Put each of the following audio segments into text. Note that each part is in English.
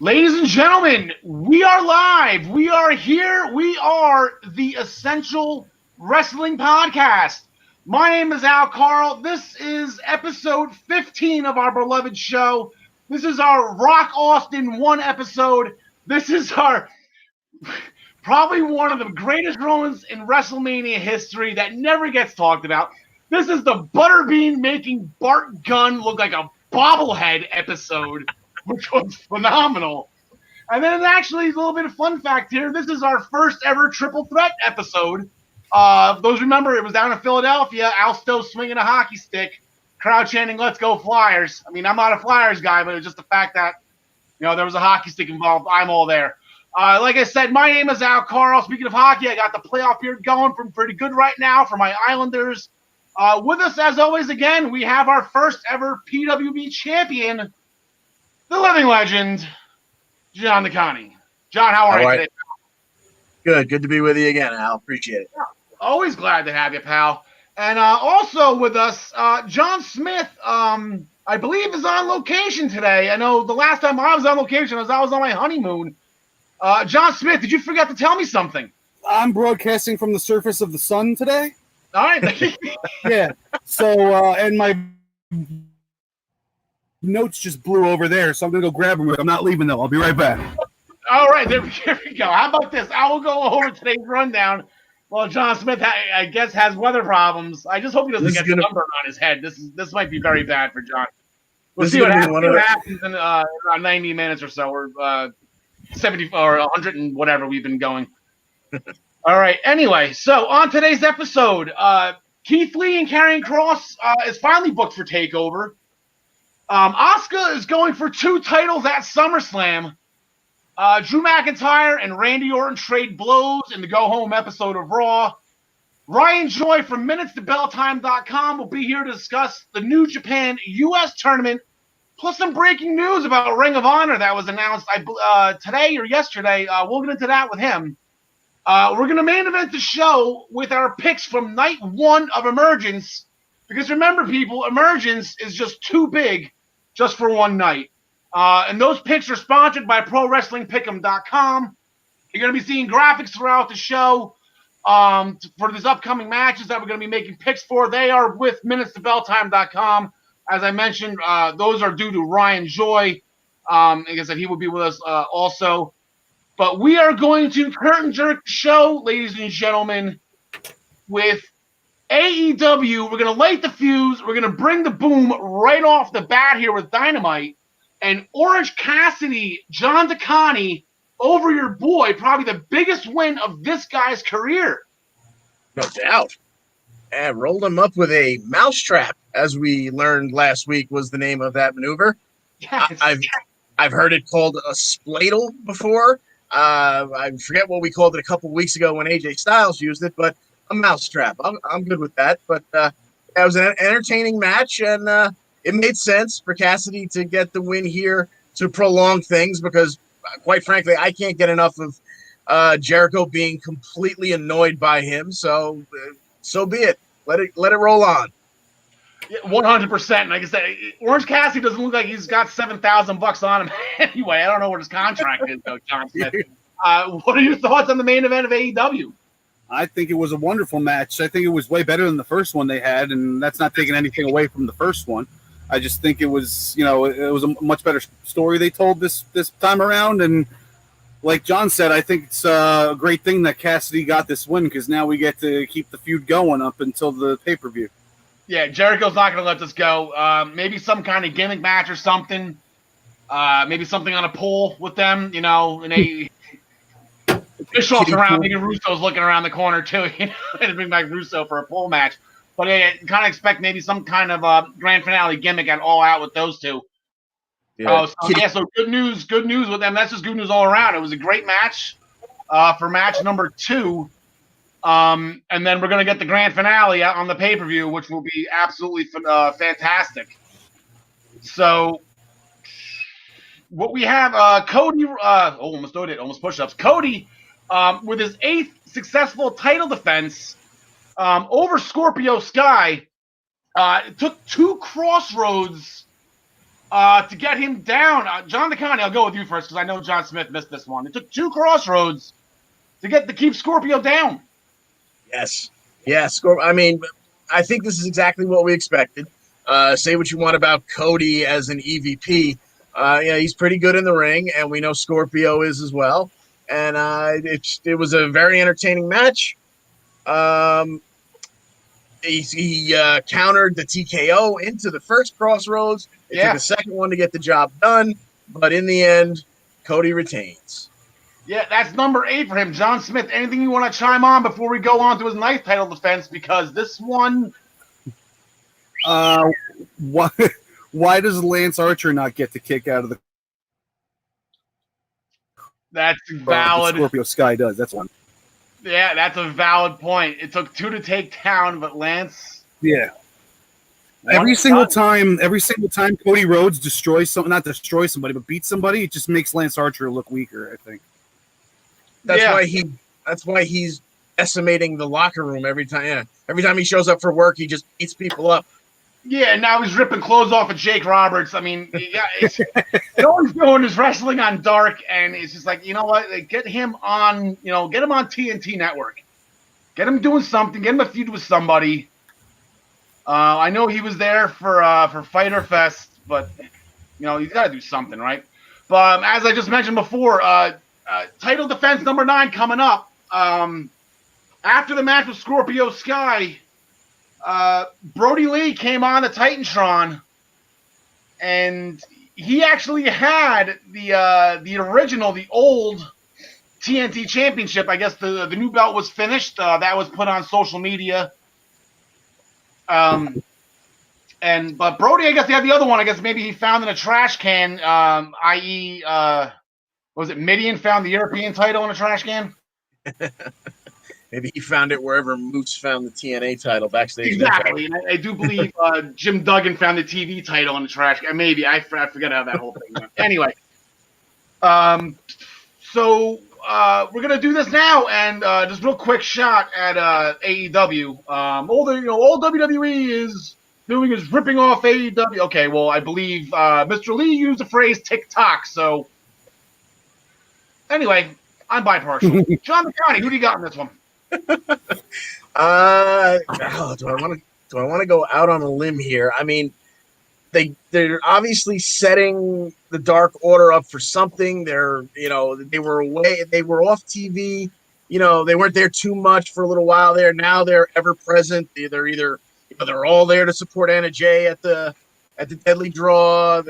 Ladies and gentlemen, we are live. We are here. We are the Essential Wrestling Podcast. My name is Karl. This is episode 15 of our beloved show. This is our Rock Austin 1 episode. This is our probably one of the greatest moments in WrestleMania history that never gets talked about. This is the Butterbean making Bart Gunn look like a bobblehead episode, which was phenomenal. And then actually, a little bit of fun fact here. This is our first ever triple threat episode. Those remember, it was down in Philadelphia. Alsto swinging a hockey stick, crowd chanting, "Let's go Flyers." I mean, I'm not a Flyers guy, but it's just the fact that, there was a hockey stick involved. I'm all there. Like I said, my name is Karl. Speaking of hockey, I got the playoff period going from pretty good right now for my Islanders. With us, as always, again, we have our first ever PWB champion, the living legend, John DeConnie. John, how are you today? Good to be with you again, Al. Appreciate it. Yeah, always glad to have you, pal. And also with us, John Smith, I believe is on location today. I know the last time I was on location was I was on my honeymoon. John Smith, did you forget to tell me something? I'm broadcasting from the surface of the sun today. All right. Yeah. So, and my notes just blew over there, so I'm going to go grab them. I'm not leaving, though. I'll be right back. All right. Here we go. How about this? I will go over today's rundown. Well, John Smith, I guess, has weather problems. I just hope he doesn't get sunburned on his head. This might be very bad for John. We'll see what happens in 90 minutes or so, or 70 or 100 and whatever we've been going. All right. Anyway, so on today's episode, Keith Lee and Karrion Kross is finally booked for TakeOver. Asuka is going for 2 titles at SummerSlam. Drew McIntyre and Randy Orton trade blows in the go-home episode of Raw. Ryan Joy from MinutesToBellTime.com will be here to discuss the New Japan U.S. tournament, plus some breaking news about Ring of Honor that was announced today or yesterday. We'll get into that with him. We're going to main event the show with our picks from night 1 of Emergence. Because remember, people, Emergence is just too big just for one night. And those picks are sponsored by ProWrestlingPick'em.com. You're going to be seeing graphics throughout the show for these upcoming matches that we're going to be making picks for. They are with MinutesToBellTime.com. As I mentioned, those are due to Ryan Joy. Like I said, he will be with us also. But we are going to curtain jerk the show, ladies and gentlemen, with AEW. We're going to light the fuse. We're going to bring the boom right off the bat here with Dynamite. And Orange Cassidy, John DeConnie, over your boy, probably the biggest win of this guy's career. No doubt. And rolled him up with a mousetrap, as we learned last week was the name of that maneuver. Yes. I've heard it called a spladle before. I forget what we called it a couple weeks ago when AJ Styles used it, but a mousetrap. I'm good with that. But it was an entertaining match, and it made sense for Cassidy to get the win here to prolong things because, quite frankly, I can't get enough of Jericho being completely annoyed by him. So be it. Let it roll on. 100%. Like I said, Orange Cassidy doesn't look like he's got $7,000 on him anyway. I don't know what his contract is, though, John Smith. What are your thoughts on the main event of AEW? I think it was a wonderful match. I think it was way better than the first one they had, and that's not taking anything away from the first one. I just think it was, it was a much better story they told this time around. And like John said, I think it's a great thing that Cassidy got this win because now we get to keep the feud going up until the pay-per-view. Yeah, Jericho's not going to let this go. Maybe some kind of gimmick match or something. Maybe something on a pole with them, and Bischoff's around. Maybe Russo's looking around the corner, too, and bring back Russo for a pole match. But I kind of expect maybe some kind of grand finale gimmick at All Out with those two. Yeah. So good news with them. That's just good news all around. It was a great match for match number 2. And then we're going to get the grand finale out on the pay-per-view, which will be absolutely fantastic. So what we have, Cody, almost push-ups. Cody, with his 8th successful title defense over Scorpio Sky, it took 2 Crossroads to get him down. John DeConnie, I'll go with you first because I know John Smith missed this one. It took 2 crossroads to keep Scorpio down. Yes. I mean, I think this is exactly what we expected. Say what you want about Cody as an EVP. He's pretty good in the ring, and we know Scorpio is as well. And it was a very entertaining match. He countered the TKO into the first crossroads. It took a second one to get the job done, but in the end, Cody retains. Yeah, that's number 8 for him. John Smith, anything you want to chime on before we go on to his ninth title defense? Because this one... Why does Lance Archer not get the kick out of the... That's valid. Scorpio Sky does. That's one. Yeah, that's a valid point. It took 2 to take down, but Lance... Yeah. Every single time Cody Rhodes destroys something, not destroys somebody, but beats somebody, it just makes Lance Archer look weaker, I think. That's why he's decimating the locker room every time. Yeah. Every time he shows up for work, he just beats people up. Yeah, and now he's ripping clothes off of Jake Roberts. I mean, all he's doing is wrestling on Dark, and it's just like, you know what? Get him on TNT Network. Get him doing something. Get him a feud with somebody. I know he was there for Fyter Fest, but he's got to do something, right? But as I just mentioned before, title defense number 9 coming up. After the match with Scorpio Sky, Brodie Lee came on the Titantron, and he actually had the original, the old TNT Championship. I guess the new belt was finished. That was put on social media. But Brodie, I guess he had the other one. I guess maybe he found in a trash can, i.e., was it Midian found the European title in a trash can? Maybe he found it wherever Moose found the TNA title backstage. Exactly. And I do believe Jim Duggan found the TV title in the trash can. Maybe. I forget how that whole thing went. Anyway. So we're going to do this now, and just real quick shot at AEW. All WWE is doing is ripping off AEW. Okay, well, I believe Mr. Lee used the phrase TikTok, so anyway, I'm bipartial. John McConaughey, who do you got in this one? Do I want to go out on a limb here? I mean, they're obviously setting the Dark Order up for something. They were away, they were off TV. They weren't there too much for a little while there. Now they're ever present. They're all there to support Anna Jay at the Deadly Draw.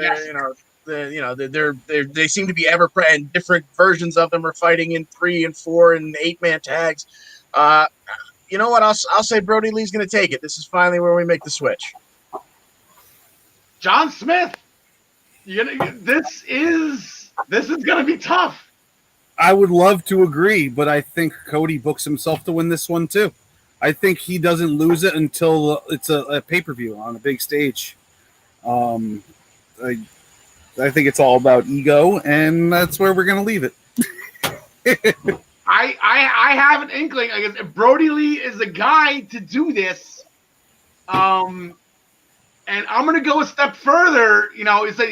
They seem to be ever present. Different versions of them are fighting in 3 and 4 and 8-man tags. You know what? I'll say Brodie Lee's going to take it. This is finally where we make the switch. John Smith, this is going to be tough. I would love to agree, but I think Cody books himself to win this one too. I think he doesn't lose it until it's a pay-per-view on a big stage. I think it's all about ego, and that's where we're going to leave it. I have an inkling. I guess Brodie Lee is the guy to do this. And I'm going to go a step further.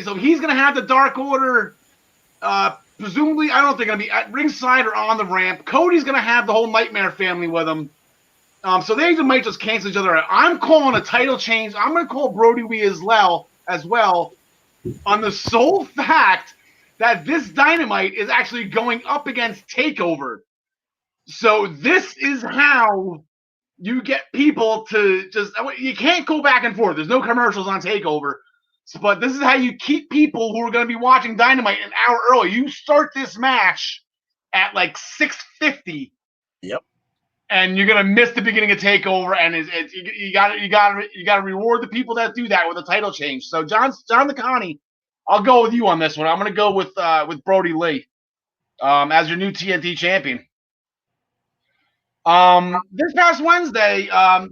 So he's going to have the Dark Order. Presumably, I don't know if they're going to be at ringside or on the ramp. Cody's going to have the whole Nightmare family with him. So they might just cancel each other out. I'm calling a title change. I'm going to call Brodie Lee as well, on the sole fact that this Dynamite is actually going up against TakeOver. So this is how you get people to you can't go back and forth. There's no commercials on TakeOver. But this is how you keep people who are going to be watching Dynamite an hour early. You start this match at like 6:50. Yep. And you're gonna miss the beginning of TakeOver, and you gotta reward the people that do that with a title change. So John McConaughey, I'll go with you on this one. I'm gonna go with Brodie Lee as your new TNT champion. This past Wednesday,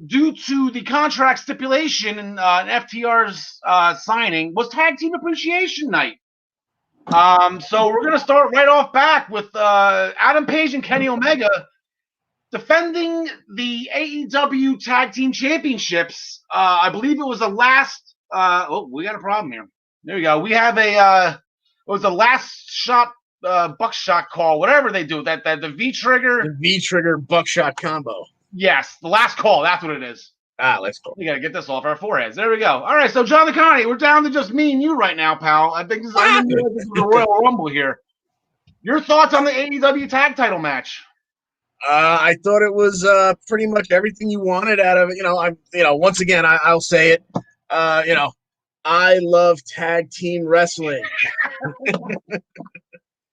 due to the contract stipulation and FTR's signing, was Tag Team Appreciation Night. So we're gonna start right off back with Adam Page and Kenny Omega defending the AEW Tag Team Championships. I believe it was the last. We got a problem here. There we go. We have a it was the last shot buckshot call, whatever they do. That the V trigger. The V trigger buckshot combo. Yes, the last call. That's what it is. Let's go. We gotta get this off our foreheads. There we go. All right, so John Connie, we're down to just me and you right now, pal. I think this is a Royal Rumble here. Your thoughts on the AEW tag title match? I thought it was pretty much everything you wanted out of it. Once again, I'll say it. I love tag team wrestling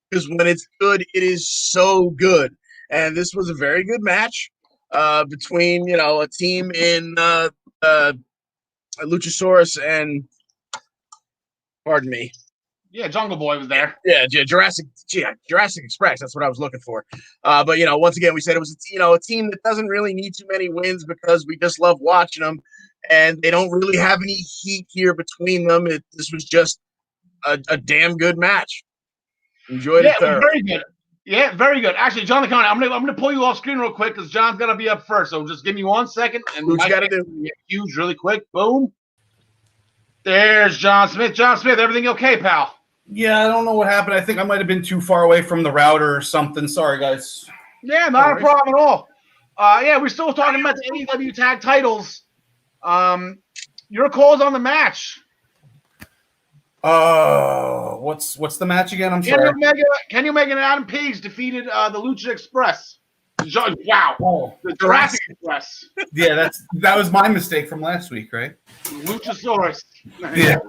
because when it's good, it is so good. And this was a very good match between a team in Luchasaurus and, pardon me. Yeah, Jungle Boy was there. Yeah, Jurassic Express. That's what I was looking for. But once again, we said it was a team that doesn't really need too many wins because we just love watching them, and they don't really have any heat here between them. This was just a damn good match. Enjoyed it thoroughly. Very good. Yeah, very good. Actually, John the Connie, I'm gonna pull you off screen real quick because John's gonna be up first. So just give me 1 second. And what you gotta do? Huge, really quick. Boom. There's John Smith. John Smith, everything okay, pal? Yeah, I don't know what happened. I think I might have been too far away from the router or something. Sorry, guys. Yeah, not a problem at all. We're still talking about the AEW tag titles. Your calls on the match. What's the match again? I'm sorry. Kenny Omega and Adam Page defeated the Lucha Express. Wow. The Jurassic Express. Yeah, that was my mistake from last week, right? Luchasaurus. Yeah.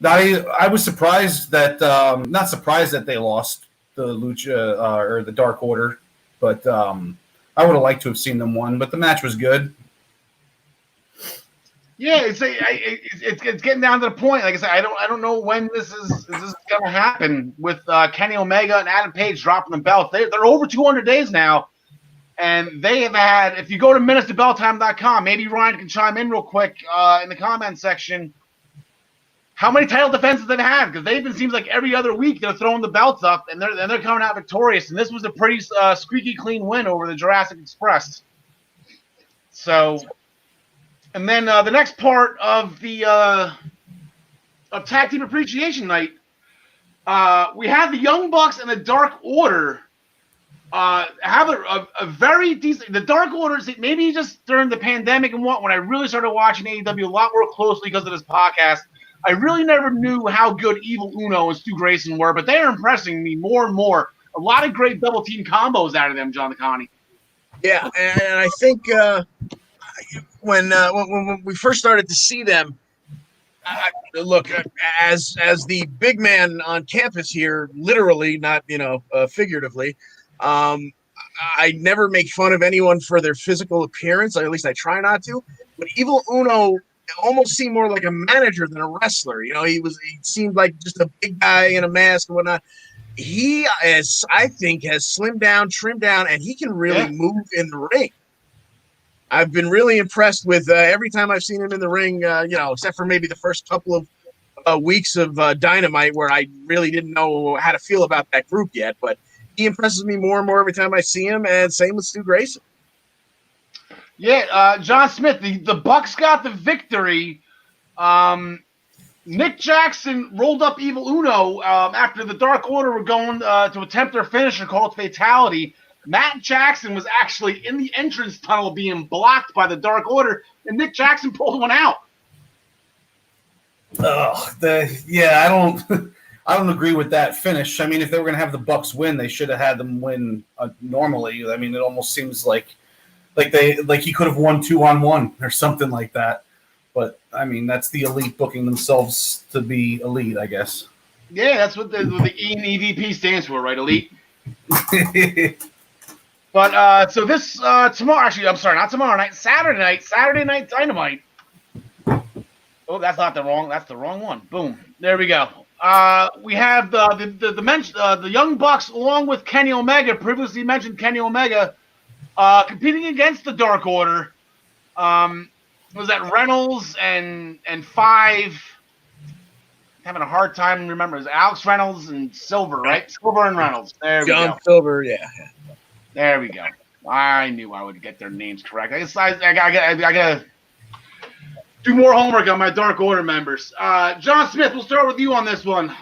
I was surprised that not surprised that they lost the Lucha or the Dark Order, but I would have liked to have seen them win. But the match was good. Yeah, it's getting down to the point. Like I said, I don't know when this is going to happen with Kenny Omega and Adam Page dropping the belt. They're over 200 days now, and they have had. If you go to minutestobelltime.com, maybe Ryan can chime in real quick in the comment section. How many title defenses they've had? Because it seems like every other week they're throwing the belts up and they're coming out victorious. And this was a pretty squeaky clean win over the Jurassic Express. So, and then the next part of the of Tag Team Appreciation Night, we have the Young Bucks and the Dark Order have a very decent. The Dark Order, maybe just during the pandemic and when I really started watching AEW a lot more closely because of this podcast. I really never knew how good Evil Uno and Stu Grayson were, but they are impressing me more and more. A lot of great double team combos out of them, John Connie. Yeah, and I think when we first started to see them, look, as the big man on campus here, literally, not figuratively, I never make fun of anyone for their physical appearance, or at least I try not to. But Evil Uno almost seemed more like a manager than a wrestler. He seemed like just a big guy in a mask and whatnot. He I think has slimmed down, trimmed down, and he can really move in the ring. I've been really impressed with every time I've seen him in the ring, except for maybe the first couple of weeks of Dynamite where I really didn't know how to feel about that group yet. But he impresses me more and more every time I see him, and same with Stu Grayson. Yeah, John Smith, the Bucks got the victory. Nick Jackson rolled up Evil Uno after the Dark Order were going to attempt their finisher called Fatality. Matt Jackson was actually in the entrance tunnel being blocked by the Dark Order, and Nick Jackson pulled one out. I don't agree with that finish. I mean, if they were going to have the Bucks win, they should have had them win normally. I mean, it almost seems like he could have won 2-on-1 or something like that. But I mean, that's the Elite booking themselves to be Elite, I guess. Yeah, that's what the E and EVP stands for, right? Elite. But so this tomorrow, actually, I'm sorry, not tomorrow night, Saturday night Dynamite. Oh, that's the wrong one. Boom, there we go. We have the Young Bucks along with Kenny Omega, previously mentioned Kenny Omega, competing against the Dark Order. Was that Reynolds and Five? Having a hard time remembering. It was Alex Reynolds and Silver, right? Silver and Reynolds. There we go. John Silver, yeah. There we go. I knew I would get their names correct. I gotta do more homework on my Dark Order members. John Smith, we'll start with you on this one.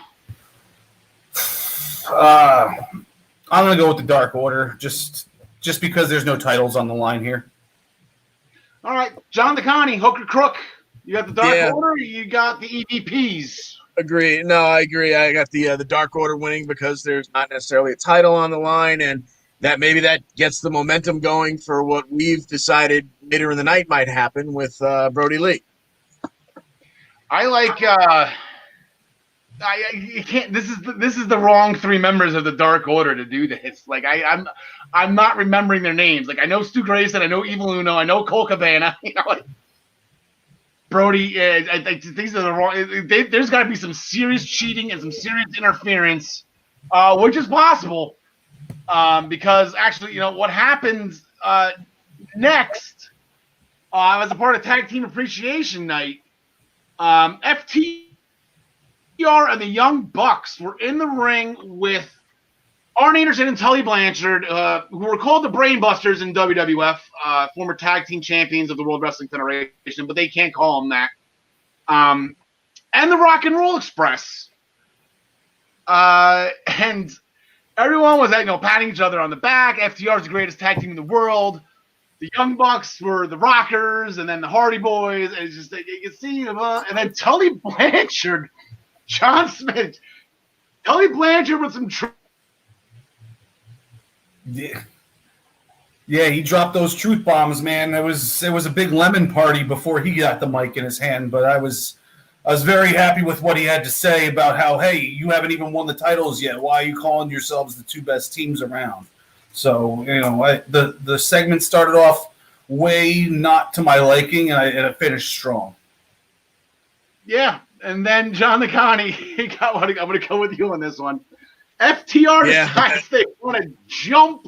I'm gonna go with the Dark Order, just because there's no titles on the line here. All right, John DeConnie, Hooker Crook. You got the Dark Order. You got the EVPs. Agree. No, I agree. I got the Dark Order winning because there's not necessarily a title on the line, and that gets the momentum going for what we've decided later in the night might happen with Brodie Lee. I like. You can't. This is the wrong three members of the Dark Order to do this. Like I'm not remembering their names. Like I know Stu Grayson, I know Evil Uno, I know Cole Cabana. You know, like Brodie. I think these are the wrong. There's got to be some serious cheating and some serious interference, which is possible. Because actually, you know what happens next? As a part of Tag Team Appreciation Night, FTR and the Young Bucks were in the ring with Arn Anderson and Tully Blanchard, who were called the Brainbusters in WWF, former tag team champions of the World Wrestling Federation, but they can't call them that. And the Rock and Roll Express. And everyone was, patting each other on the back. FTR is the greatest tag team in the world. The Young Bucks were the Rockers, and then the Hardy Boys. And it's just, you can see them. And then Tully Blanchard, John Smith, Tully Blanchard with some. Yeah, he dropped those truth bombs, man. It was a big lemon party before he got the mic in his hand. But I was very happy with what he had to say about how, hey, you haven't even won the titles yet. Why are you calling yourselves the two best teams around? So, the segment started off way not to my liking, and it finished strong. Yeah, and then John DeConnie, I'm going to go with you on this one. FTR decides they want to jump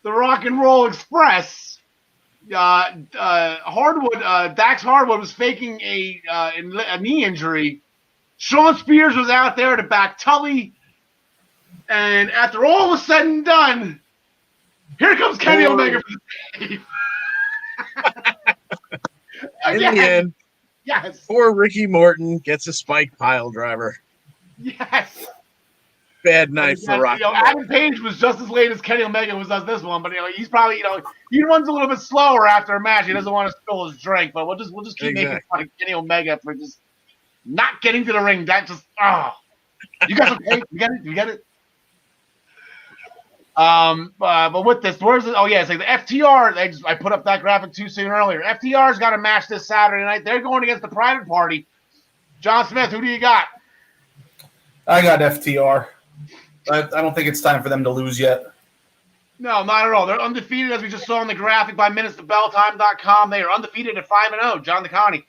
the Rock and Roll Express. Dax Hardwood was faking a knee injury. Sean Spears was out there to back Tully. And after all was said and done, here comes Kenny Omega for the save. In the end, yes. Poor Ricky Morton gets a spike pile driver. Yes. Bad night for Rock. Adam Page was just as late as Kenny Omega was on this one, but he's probably he runs a little bit slower after a match. He doesn't want to spill his drink, but we'll just keep making fun of Kenny Omega for just not getting to the ring. That just you guys okay? You get it? But with this, where's it? Oh yeah, it's like the FTR. I put up that graphic too soon earlier. FTR's got a match this Saturday night. They're going against the Private Party. John Smith, who do you got? I got FTR. I don't think it's time for them to lose yet. No, not at all. They're undefeated, as we just saw on the graphic by minutestobelltime.com. They are undefeated at 5-0. John DeConnie.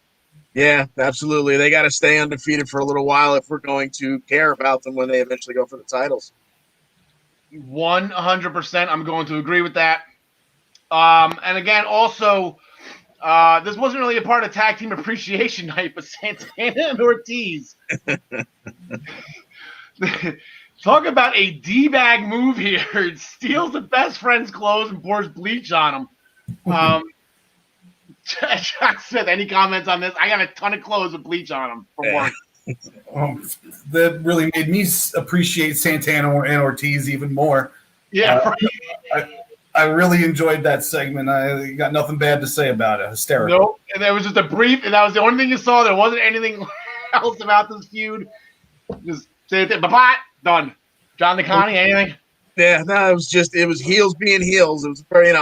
Yeah, absolutely. They got to stay undefeated for a little while if we're going to care about them when they eventually go for the titles. 100%. I'm going to agree with that. And again, also, this wasn't really a part of Tag Team Appreciation Night, but Santana and Ortiz. Talk about a D-bag move here. It steals the best friend's clothes and pours bleach on him. John Smith, any comments on this? I got a ton of clothes with bleach on them for work. That really made me appreciate Santana and Ortiz even more. Yeah. I really enjoyed that segment. I got nothing bad to say about it. Hysterical. Nope. And there was just a brief, and that was the only thing you saw. There wasn't anything else about this feud. Just say it. Bye-bye. Done. John DeConnie, anything? Yeah, no, it was heels being heels. It was very,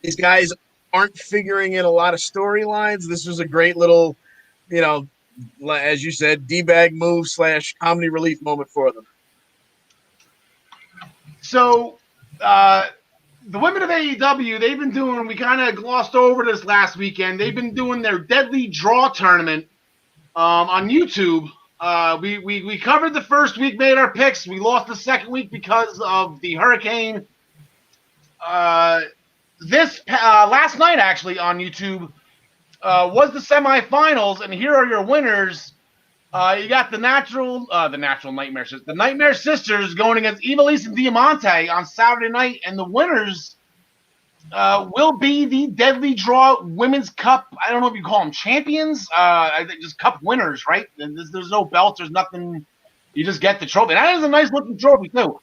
these guys aren't figuring in a lot of storylines. This was a great little, as you said, D-bag move / comedy relief moment for them. So, the women of AEW, they've been doing, we kind of glossed over this last weekend. They've been doing their Deadly Draw tournament on YouTube. We covered the first week, made our picks. We lost the second week because of the hurricane. This last night, actually, on YouTube was the semifinals, and here are your winners. You got the Nightmare Sisters going against Ivelisse and Diamante on Saturday night, and the winners will be the Deadly Draw Women's Cup. I don't know if you call them champions. I think just cup winners, right? There's no belts. There's nothing. You just get the trophy. That is a nice looking trophy too.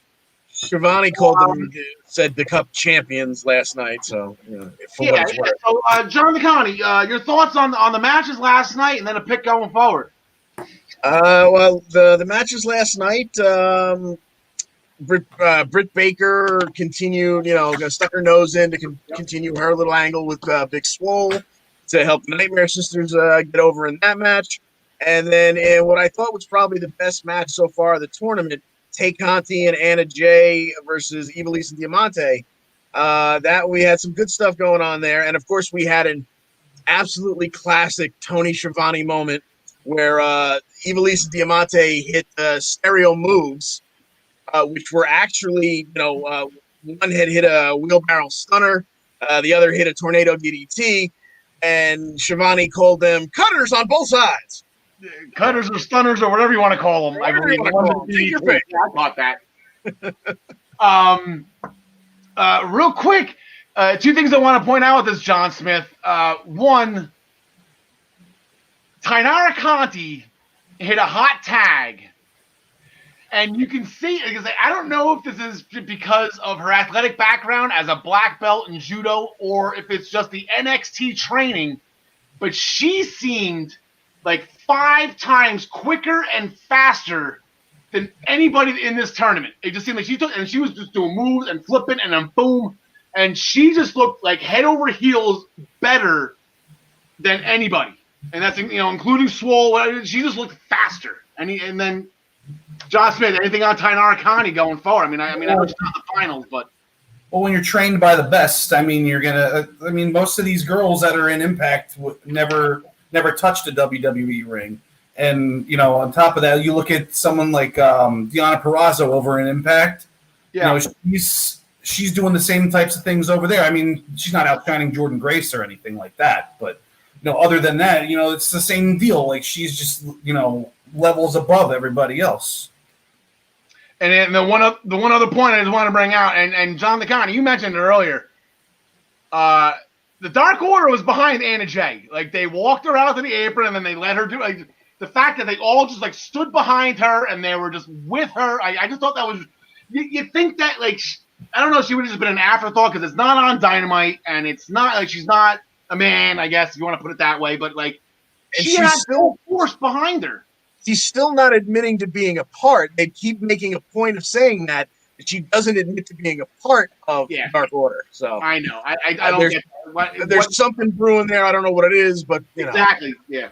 Shivani called them, said the cup champions last night. So So John DeConnie, your thoughts on the matches last night, and then a pick going forward. Well, the matches last night. Britt Baker continued, stuck her nose in to continue her little angle with Big Swole to help the Nightmare Sisters get over in that match. And then in what I thought was probably the best match so far of the tournament, Tay Conti and Anna Jay versus Ivelisse and Diamante. That we had some good stuff going on there. And, of course, we had an absolutely classic Tony Schiavone moment where Ivelisse and Diamante hit stereo moves, which were actually, one had hit a wheelbarrow stunner, the other hit a tornado DDT, and Schiavone called them cutters on both sides. Cutters or stunners or whatever you want to call them. I believe. I caught that. Real quick, two things I want to point out with this John Smith. One, Tainara Conti hit a hot tag. And you can see, because I don't know if this is because of her athletic background as a black belt in judo or if it's just the NXT training, but she seemed like 5 times quicker and faster than anybody in this tournament. It just seemed like she was just doing moves and flipping and then boom, and she just looked like head over heels better than anybody. And that's, including Swole. She just looked faster. And then John Smith, anything on Tainara Conti going forward? I know it's not the finals, but when you're trained by the best, you're gonna. Most of these girls that are in Impact never touched a WWE ring, and on top of that, you look at someone like Deonna Purrazzo over in Impact. Yeah, she's doing the same types of things over there. She's not outshining Jordan Grace or anything like that, but other than that, it's the same deal. Like she's just levels above everybody else. And then the one other point I just want to bring out, and John DeConnie, you mentioned it earlier. The Dark Order was behind Anna Jay. Like they walked her out to the apron, and then they let her do. Like the fact that they all just like stood behind her and they were just with her. I just thought that was. You think that I don't know, she would have just been an afterthought because it's not on Dynamite and it's not like she's not a man, I guess if you want to put it that way. But she had no force behind her. She's still not admitting to being a part. They keep making a point of saying that she doesn't admit to being a part of Dark Order. So I know. I don't get there's something brewing there. I don't know what it is, but exactly. Yeah.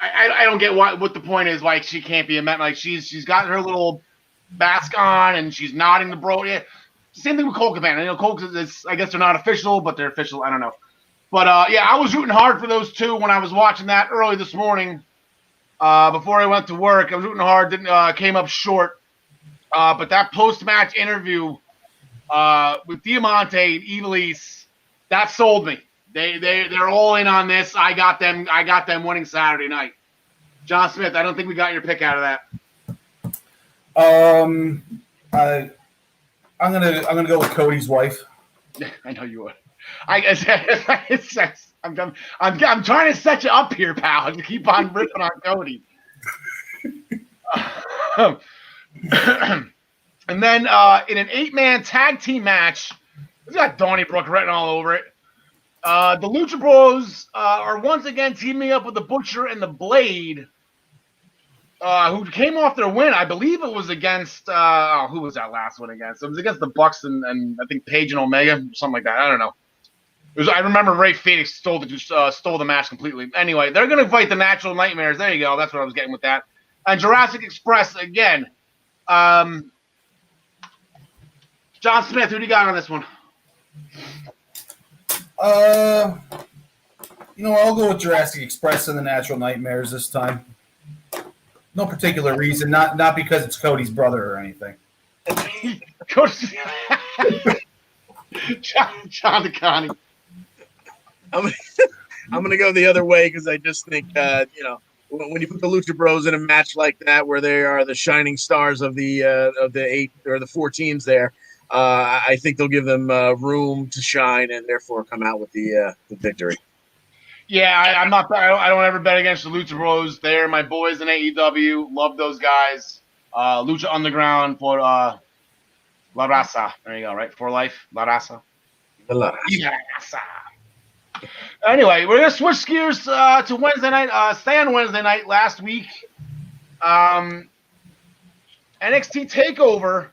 I don't get what the point is. Like she can't be a man. Like she's got her little mask on and she's nodding to Brodie. Yeah. Same thing with Cole Cabana. Cole is, I guess they're not official, but they're official. I don't know. But I was rooting hard for those two when I was watching that early this morning. Before I went to work, I was rooting hard. Came up short. But that post-match interview with Diamante and Ivelisse, that sold me. They're all in on this. I got them winning Saturday night. John Smith, I don't think we got your pick out of that. I'm gonna go with Cody's wife. I know you would. I'm trying to set you up here, pal. To keep on ripping on Cody. And then in an 8-man tag team match, it's got Donnybrook written all over it. The Lucha Bros are once again teaming up with the Butcher and the Blade, who came off their win. I believe it was against who was that last one against? It was against the Bucks and I think Paige and Omega, something like that. I don't know. I remember Ray Phoenix stole the match completely. Anyway, they're going to fight the Natural Nightmares. There you go. That's what I was getting with that. And Jurassic Express again. John Smith, who do you got on this one? I'll go with Jurassic Express and the Natural Nightmares this time. No particular reason, not because it's Cody's brother or anything. John DeConnie. I'm gonna go the other way because I just think when you put the Lucha Bros in a match like that where they are the shining stars of the 8 or the 4 teams there, I think they'll give them room to shine and therefore come out with the victory. Yeah, I'm not. I don't ever bet against the Lucha Bros. They're my boys in AEW. Love those guys. Lucha Underground for La Raza. There you go. Right, for life, La Raza. La Raza. Anyway, we're gonna switch gears to Wednesday night. Stay on Wednesday night. Last week, NXT Takeover.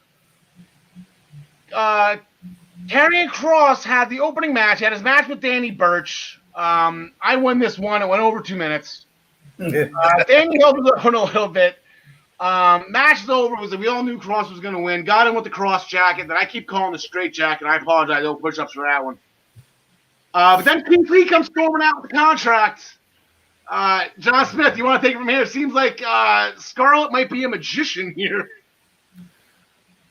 Karrion Kross had the opening match. He had his match with Danny Burch. I won this one. It went over 2 minutes. Danny held it on a little bit. Match is over. We all knew Kross was going to win. Got him with the cross jacket that I keep calling the straight jacket. I apologize. No push-ups for that one. But then Keith Lee comes storming out with the contract. John Smith, you want to take it from here? It seems like Scarlett might be a magician here.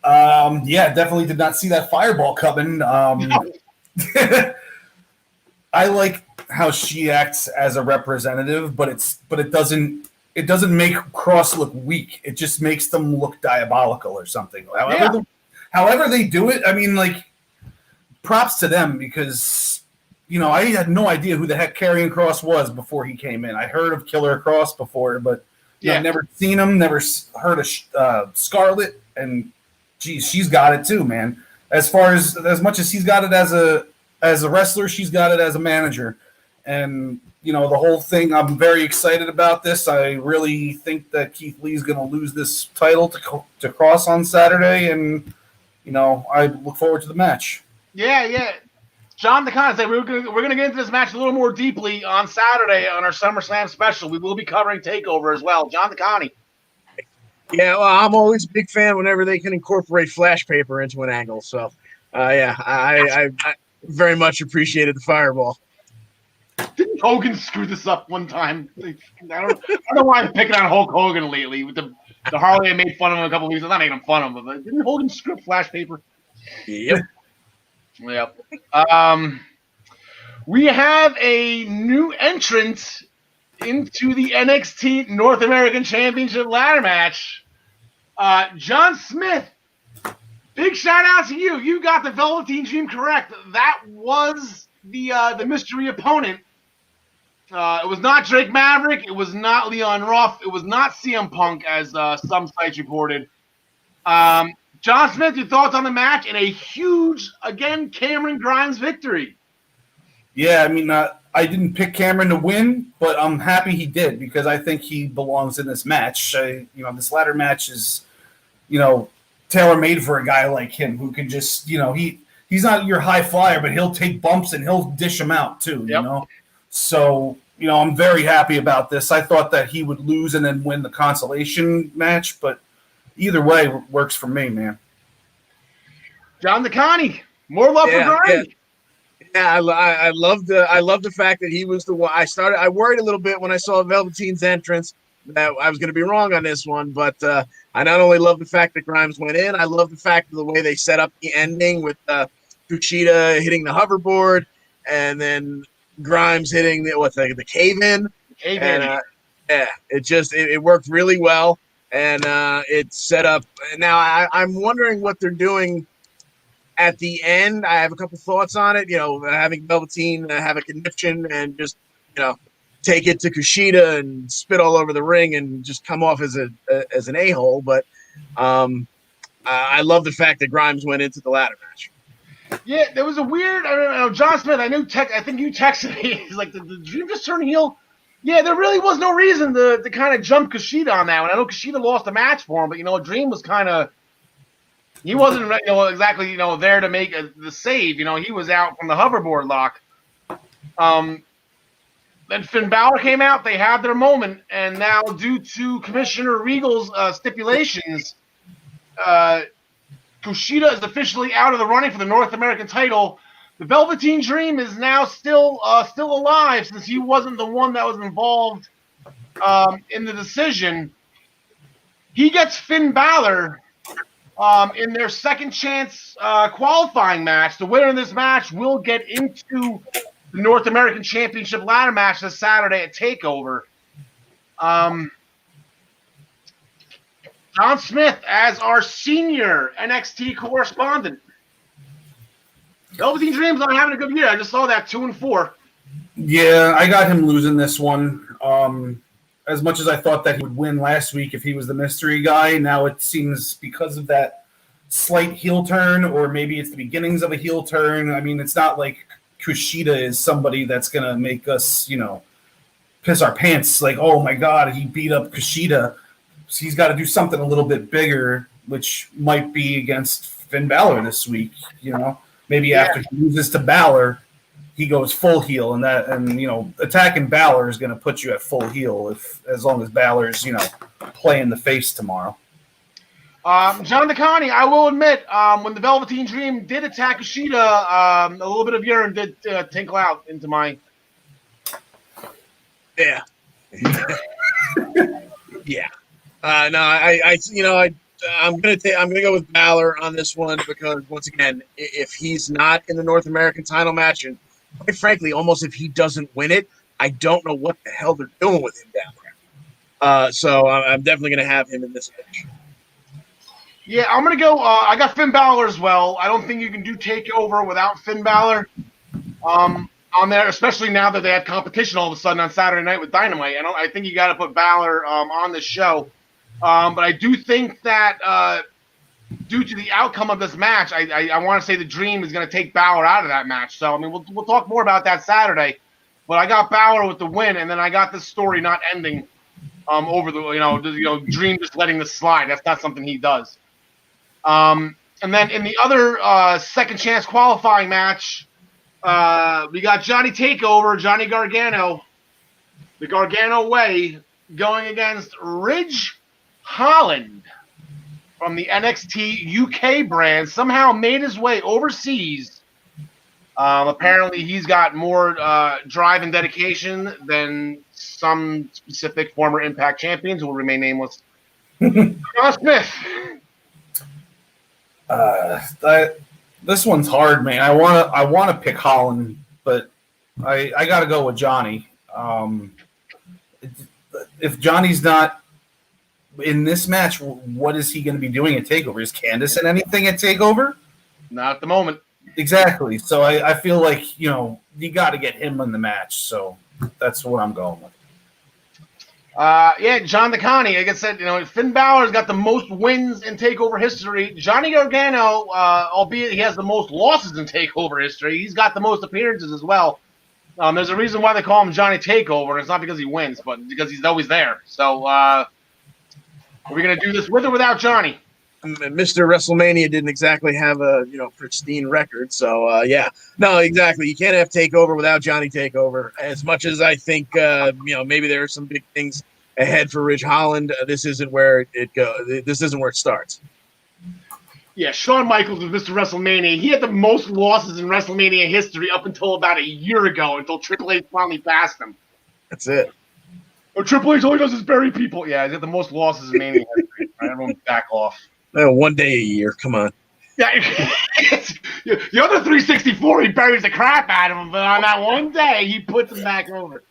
Yeah, definitely did not see that fireball coming. No. I like how she acts as a representative, but it doesn't make Kross look weak. It just makes them look diabolical or something. However they do it, I mean, like, props to them because, you know, I had no idea who the heck Karrion Kross was before he came in. I heard of Killer Kross before, but I've never seen him, never heard of Scarlett, and geez, she's got it too, man. As much as he's got it as a wrestler, she's got it as a manager. And, you know, the whole thing, I'm very excited about this. I really think that Keith Lee's going to lose this title to Kross on Saturday, and, you know, I look forward to the match. Yeah. John DeCon said we're gonna get into this match a little more deeply on Saturday on our SummerSlam special. We will be covering TakeOver as well. John DeCon. Yeah, well, I'm always a big fan whenever they can incorporate flash paper into an angle. So, I very much appreciated the fireball. Didn't Hogan screw this up one time? I don't know why I'm picking on Hulk Hogan lately with the Harley I made fun of him a couple of weeks. I'm not making fun of him, but didn't Hogan screw up flash paper? Yep. Yep. We have a new entrant into the NXT North American Championship ladder match. John Smith, big shout out to you. You got the Velveteen Dream correct. That was the mystery opponent. It was not Drake Maverick. It was not Leon Ruff. It was not CM Punk, as some sites reported. John Smith, your thoughts on the match and a huge, again, Cameron Grimes victory. Yeah, I mean, I didn't pick Cameron to win, but I'm happy he did because I think he belongs in this match. This ladder match is, tailor-made for a guy like him who can just, he's not your high flyer, but he'll take bumps and he'll dish them out too, you know? So, I'm very happy about this. I thought that he would lose and then win the consolation match, but either way works for me, man. John DeConnie, more love for Grimes. Yeah, I love the fact that he was the one. I worried a little bit when I saw Velveteen's entrance that I was going to be wrong on this one, but I not only love the fact that Grimes went in, I love the fact of the way they set up the ending with Kushida hitting the hoverboard and then Grimes hitting the cave-in. It worked really well, and it set up. Now I'm wondering what they're doing at the end. I have a couple thoughts on it. Having Velveteen have a conniption and just take it to Kushida and spit all over the ring and just come off as an a-hole. But I love the fact that Grimes went into the ladder match. Yeah, there was a weird. I don't know, John Smith. I think you texted me. He's like, "Did the Dream just turn heel?" Yeah, there really was no reason to kind of jump Kushida on that one. I know Kushida lost the match for him, but Dream was kind of. He wasn't exactly there to make the save. He was out from the hoverboard lock. Then Finn Balor came out. They had their moment, and now due to Commissioner Regal's stipulations, Kushida is officially out of the running for the North American title. The Velveteen Dream is now still alive since he wasn't the one that was involved in the decision. He gets Finn Balor in their second chance qualifying match. The winner of this match will get into the North American Championship ladder match this Saturday at TakeOver. John Smith as our senior NXT correspondent. Velveteen Dream's not having a good year. I just saw that 2-4. Yeah, I got him losing this one. As much as I thought that he would win last week if he was the mystery guy, now it seems because of that slight heel turn, or maybe it's the beginnings of a heel turn. I mean, it's not like Kushida is somebody that's going to make us, piss our pants. Like, oh my God, he beat up Kushida. So he's got to do something a little bit bigger, which might be against Finn Balor this week. Maybe after he loses to Balor, he goes full heel, and attacking Balor is going to put you at full heel as long as Balor's playing the face tomorrow. John DeConnie, I will admit, when the Velveteen Dream did attack Kushida, a little bit of urine did tinkle out into my. Yeah. Yeah. I'm gonna go with Balor on this one because once again, if he's not in the North American title match, and quite frankly, almost if he doesn't win it, I don't know what the hell they're doing with him down there. So I'm definitely gonna have him in this match. Yeah, I'm going to go. I got Finn Balor as well. I don't think you can do TakeOver without Finn Balor on there, especially now that they had competition all of a sudden on Saturday night with Dynamite. I think you got to put Balor on the show. But I do think that due to the outcome of this match, I want to say the Dream is going to take Balor out of that match. So, I mean, we'll talk more about that Saturday. But I got Balor with the win, and then I got this story not ending over the Dream just letting this slide. That's not something he does. And then in the other second chance qualifying match, we got Johnny Takeover, Johnny Gargano, the Gargano way, going against Ridge Holland from the NXT UK brand. Somehow made his way overseas. Apparently he's got more drive and dedication than some specific former Impact champions who will remain nameless. John Smith. This one's hard, man. I want to pick Holland, but I got to go with Johnny. If Johnny's not in this match, what is he going to be doing at TakeOver? Is Candice in anything at TakeOver? Not at the moment. Exactly. So I feel like you got to get him in the match. So that's what I'm going with. John DeConnie, like I said, Finn Balor's got the most wins in TakeOver history. Johnny Gargano, albeit he has the most losses in TakeOver history, he's got the most appearances as well. There's a reason why they call him Johnny Takeover, and it's not because he wins, but because he's always there. So, are we going to do this with or without Johnny? Mr. WrestleMania didn't exactly have a pristine record, so no, exactly. You can't have TakeOver without Johnny Takeover. As much as I think maybe there are some big things ahead for Ridge Holland, this isn't where it goes. This isn't where it starts. Yeah, Shawn Michaels was Mr. WrestleMania. He had the most losses in WrestleMania history up until about a year ago, until Triple H finally passed him. That's it. Oh, Triple H all he does is bury people. Yeah, he's got the most losses in Mania history. Right, everyone back off. One day a year. Come on. Yeah, the other 364, he buries the crap out of him, but on that one day, he puts him back over.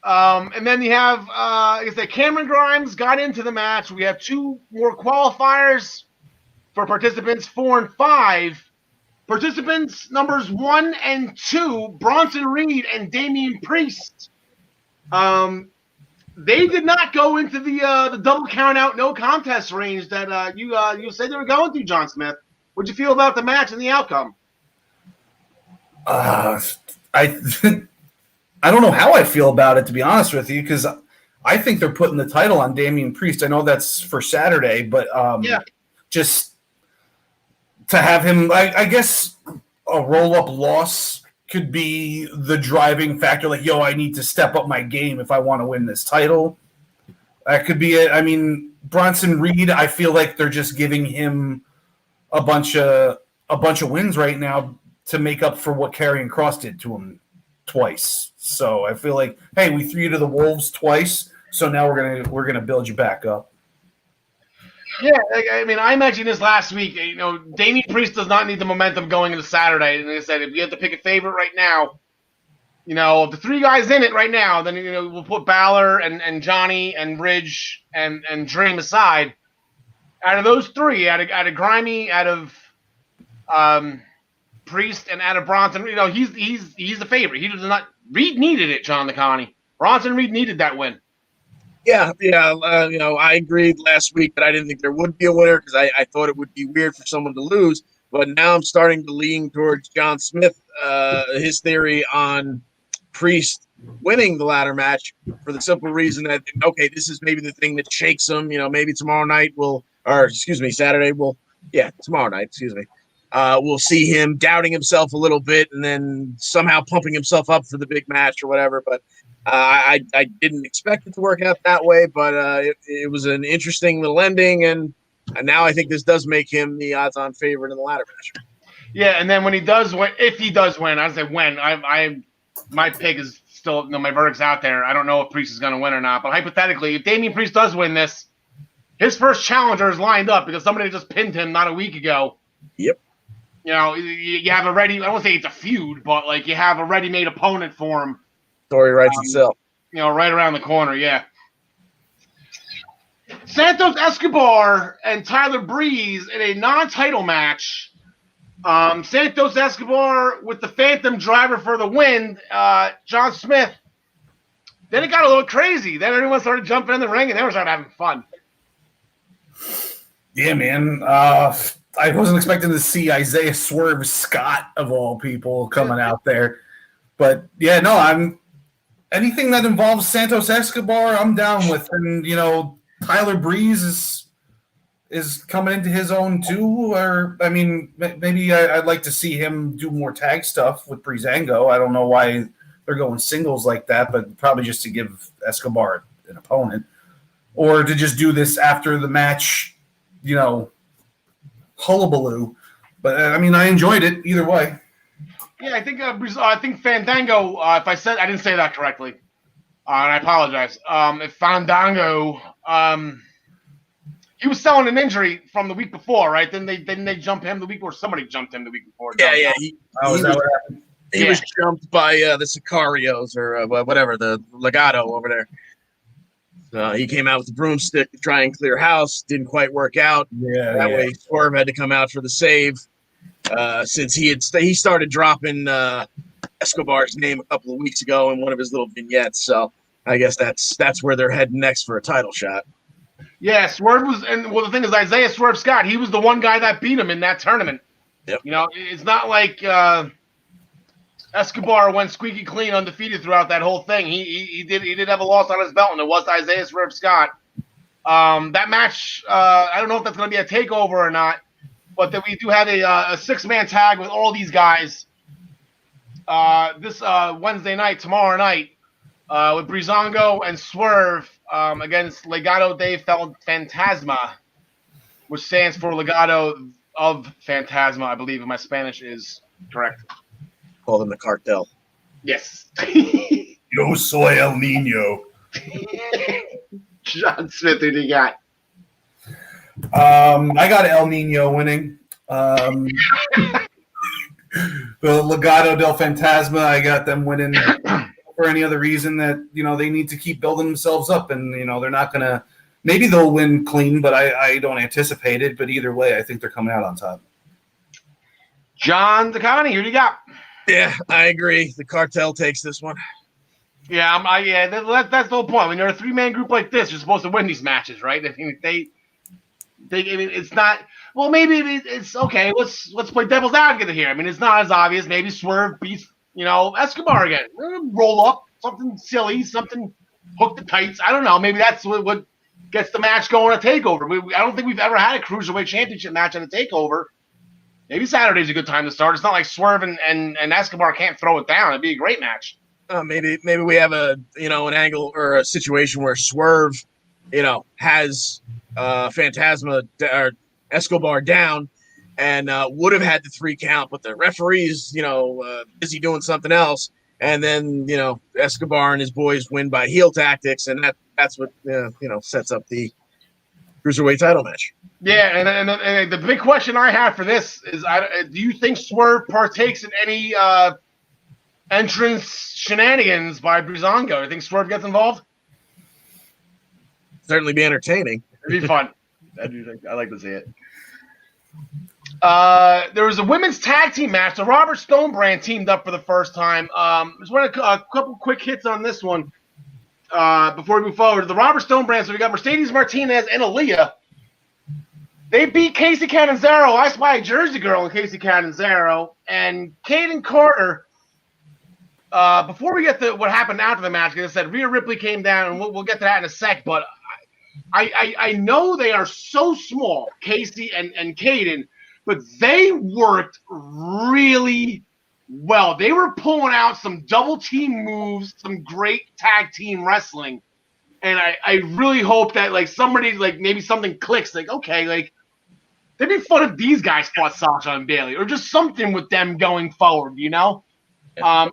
And then you have, like I said, Cameron Grimes got into the match. We have two more qualifiers for participants 4 and 5. Participants numbers 1 and 2, Bronson Reed and Damian Priest. They did not go into the double count out no contest range that you said they were going to, John Smith. What'd you feel about the match and the outcome? I don't know how I feel about it, to be honest with you, because I think they're putting the title on Damian Priest. I know that's for Saturday, but just to have him, I guess a roll-up loss could be the driving factor. Like, I need to step up my game if I want to win this title. That could be it. I mean, Bronson Reed, I feel like they're just giving him a bunch of wins right now to make up for what Karrion Kross did to him twice. So I feel like, hey, we threw you to the wolves twice, so now we're gonna build you back up. Yeah, I mean, I mentioned this last week. Damian Priest does not need the momentum going into Saturday. And like I said, if you have to pick a favorite right now, the 3 guys in it right now, then we'll put Balor and Johnny and Ridge and Dream aside. Out of those three, out of Grimy, out of Priest, and out of Bronson, he's the favorite. He does not. Reed needed it, John Connie. Bronson Reed needed that win. Yeah. I agreed last week that I didn't think there would be a winner because I thought it would be weird for someone to lose. But now I'm starting to lean towards John Smith, his theory on Priest winning the ladder match for the simple reason that, okay, this is maybe the thing that shakes him. Maybe tomorrow night Saturday tomorrow night, we'll see him doubting himself a little bit and then somehow pumping himself up for the big match or whatever. But I didn't expect it to work out that way, but it was an interesting little ending, and now I think this does make him the odds-on favorite in the ladder match. Yeah, and then when he does win, if he does win, I say when. My pick is still, my verdict's out there. I don't know if Priest is going to win or not, but hypothetically, if Damian Priest does win this, his first challenger is lined up because somebody just pinned him not a week ago. Yep. You have a ready. I won't say it's a feud, but you have a ready-made opponent for him. Story writes itself. Right around the corner. Yeah. Santos Escobar and Tyler Breeze in a non-title match. Santos Escobar with the Phantom Driver for the win. John Smith. Then it got a little crazy. Then everyone started jumping in the ring and they were started having fun. Yeah, man. I wasn't expecting to see Isaiah Swerve Scott of all people coming out there, but yeah, no, anything that involves Santos Escobar, I'm down with, and Tyler Breeze is coming into his own too. Or maybe I'd like to see him do more tag stuff with Breezango. I don't know why they're going singles like that, but probably just to give Escobar an opponent, or to just do this after the match. Hullabaloo, but I enjoyed it either way. Yeah, I think Fandango. If I didn't say that correctly, and I apologize. If Fandango, he was selling an injury from the week before, right? Then they jump him the week, or somebody jumped him the week before. Yeah. He was jumped by the Sicarios or whatever, the Legato over there. He came out with the broomstick to try and clear house. Didn't quite work out. That way, Swerve had to come out for the save. Since he started dropping Escobar's name a couple of weeks ago in one of his little vignettes. So I guess that's where they're heading next for a title shot. Yeah, Swerve was, and the thing is, Isaiah Swerve Scott, he was the one guy that beat him in that tournament. Yep. It's not like Escobar went squeaky clean, undefeated throughout that whole thing. He did have a loss on his belt, and it was Isaiah Swerve Scott. That match, I don't know if that's going to be a takeover or not, but then we do have a six-man tag with all these guys this Wednesday night, tomorrow night, with Breezango and Swerve against Legado de Fantasma, which stands for Legado of Fantasma, I believe, if my Spanish is correct. Call them the cartel. Yes. Yo soy El Nino. John Smith, who do you got? I got El Nino winning. The Legado del Fantasma, I got them winning for any other reason that, they need to keep building themselves up, and, they're not going to – maybe they'll win clean, but I don't anticipate it. But either way, I think they're coming out on top. John DeConnie, who do you got? Yeah, I agree. The cartel takes this one. Yeah, that's the whole point. When you're a three-man group like this, you're supposed to win these matches, right? I mean, it's not. Well, maybe it's okay. Let's play devil's advocate here. I mean, it's not as obvious. Maybe Swerve beats Escobar again. Roll up something silly, something hook the tights. I don't know. Maybe that's what gets the match going at Takeover. I don't think we've ever had a Cruiserweight Championship match at a Takeover. Maybe Saturday's a good time to start. It's not like Swerve and Escobar can't throw it down. It'd be a great match. Maybe we have an angle or a situation where Swerve, has Fantasma or Escobar down and would have had the 3 count, but the referee's, busy doing something else. And then, Escobar and his boys win by heel tactics. And that's what, sets up the Cruiserweight title match. Yeah, and the big question I have for this is, do you think Swerve partakes in any entrance shenanigans by Breezango? Do you think Swerve gets involved? Certainly be entertaining. It'd be fun. I like to see it. There was a women's tag team match. The Robert Stone brand teamed up for the first time. Just want a couple quick hits on this one before we move forward. The Robert Stone brand. So we got Mercedes Martinez and Aaliyah. They beat Casey Catanzaro. I Spy a Jersey Girl and Casey Catanzaro and Kaden Carter. Before we get to what happened after the match, like I said, Rhea Ripley came down, and we'll get to that in a sec. But I know they are so small, Casey and Kaden, but they worked really well. They were pulling out some double team moves, some great tag team wrestling, and I really hope that like somebody like maybe something clicks. Like okay, like it'd be fun if these guys fought Sasha and Bayley, or just something with them going forward. You know.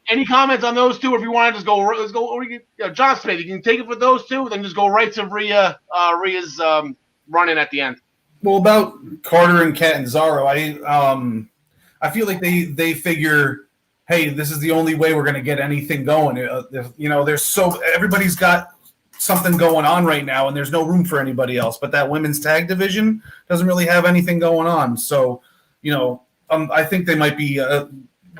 Any comments on those two? Or if you want to just go, let's go. Or John Smith, you can take it for those two, then just go right to Rhea's run-in at the end. Well, about Carter and Catanzaro, I feel like they figure, hey, this is the only way we're going to get anything going. Everybody's got something going on right now, and there's no room for anybody else. But that women's tag division doesn't really have anything going on. So, I think they might be.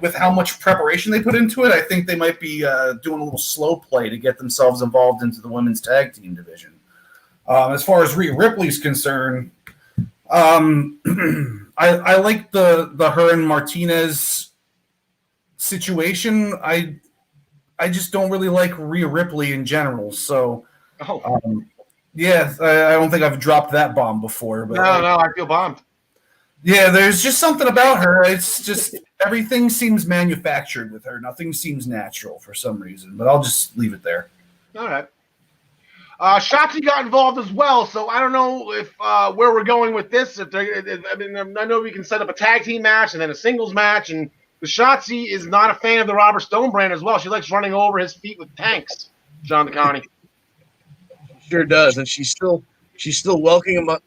With how much preparation they put into it, I think they might be doing a little slow play to get themselves involved into the women's tag team division. As far as Rhea Ripley's concerned, I like the her and Martinez situation. I just don't really like Rhea Ripley in general. So, I don't think I've dropped that bomb before. But no, I feel bombed. Yeah, there's just something about her. It's just everything seems manufactured with her. Nothing seems natural for some reason. But I'll just leave it there. All right. Shotzi got involved as well, so I don't know if where we're going with this. I know we can set up a tag team match and then a singles match, and the Shotzi is not a fan of the Robert Stone brand as well. She likes running over his feet with tanks. John DeConnie. Sure does, and she's still